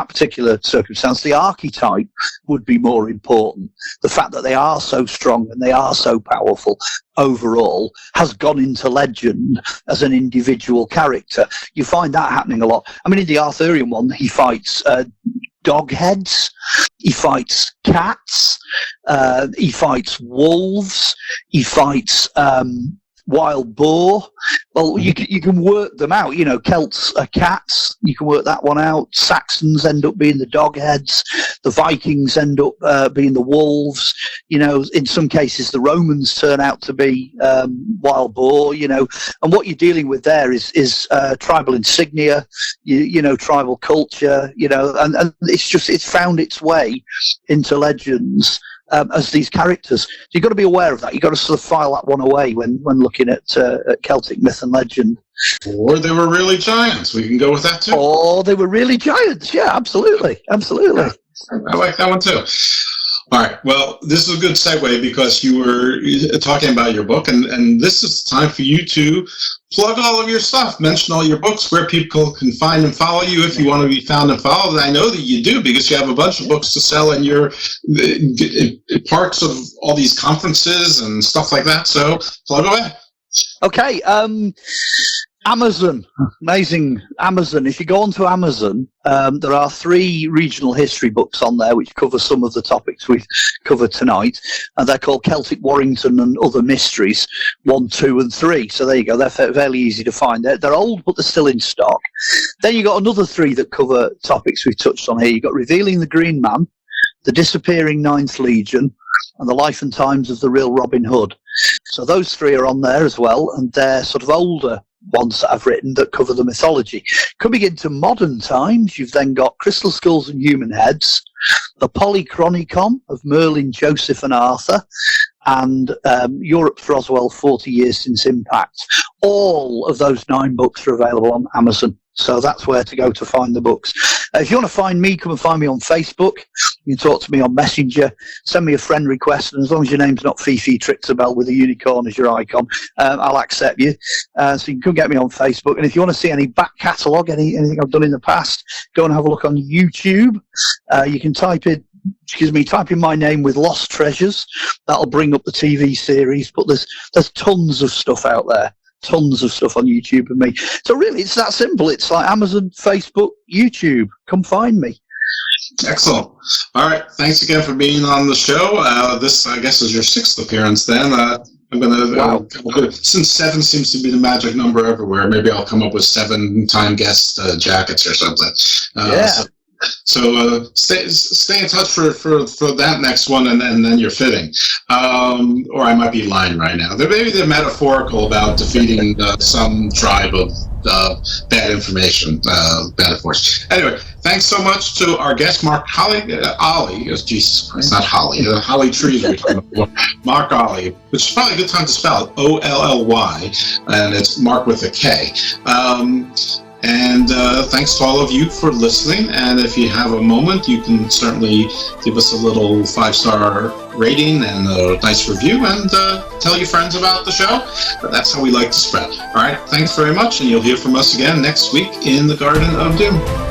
particular circumstance, the archetype would be more important. The fact that they are so strong and they are so powerful overall has gone into legend as an individual character. You find that happening a lot. I mean, in the Arthurian one, he fights dog heads, he fights cats, he fights wolves, he fights wild boar. Well, you can work them out. Celts are cats. You can work that one out. Saxons end up being the dog heads. The Vikings end up being the wolves. In some cases, the Romans turn out to be wild boar. And what you're dealing with there is tribal insignia. Tribal culture. And it's found its way into legends. As these characters. So you've got to be aware of that. You've got to sort of file that one away when looking at Celtic myth and legend. Or they were really giants. We can go with that too. Or they were really giants. Yeah, absolutely. Absolutely. I like that one too. All right. Well, this is a good segue because you were talking about your book, and this is time for you to plug all of your stuff, mention all your books, where people can find and follow you if you want to be found and followed. And I know that you do because you have a bunch of books to sell and you're parts of all these conferences and stuff like that. So plug away. Okay. Amazon, amazing Amazon. If you go onto Amazon, there are 3 regional history books on there which cover some of the topics we've covered tonight, and they're called Celtic Warrington and Other Mysteries 1, 2, and 3. So there you go. They're fairly easy to find. They're old, but they're still in stock. Then you got another 3 that cover topics we've touched on here. You got Revealing the Green Man, The Disappearing Ninth Legion, and The Life and Times of the Real Robin Hood. So those 3 are on there as well, and they're sort of older ones that I've written that cover the mythology. Coming into modern times, you've then got Crystal Skulls and Human Heads, the Polychronicon of Merlin, Joseph and Arthur, and Europe's Roswell 40 Years Since Impact. All of those 9 books are available on Amazon. So that's where to go to find the books. If you want to find me, come and find me on Facebook. You can talk to me on Messenger, send me a friend request, and as long as your name's not Fifi Trixabel with a unicorn as your icon, I'll accept you. So you can come get me on Facebook. And if you want to see any back catalogue, anything I've done in the past, go and have a look on YouTube. You can type in my name with Lost Treasures. That'll bring up the TV series, but there's tons of stuff out there. Tons of stuff on YouTube of me. So really, it's that simple. It's like Amazon, Facebook, YouTube. Come find me. Excellent. All right. Thanks again for being on the show. This, I guess, is your 6th appearance then. I'm going to, since 7 seems to be the magic number everywhere, maybe I'll come up with 7-time guest jackets or something. So stay in touch for that next one, and then you're fitting. Or I might be lying right now. Maybe they're metaphorical about defeating some tribe of bad information, bad force. Anyway, thanks so much to our guest, Mark Olly. Jesus Christ, not Holly. Holly Trees we're talking about. Mark Olly, which is probably a good time to spell it, Olly, and it's Mark with a K. And thanks to all of you for listening. And if you have a moment, you can certainly give us a little 5-star rating and a nice review, and tell your friends about the show. But that's how we like to spread. All right, thanks very much, and you'll hear from us again next week in the Garden of Doom.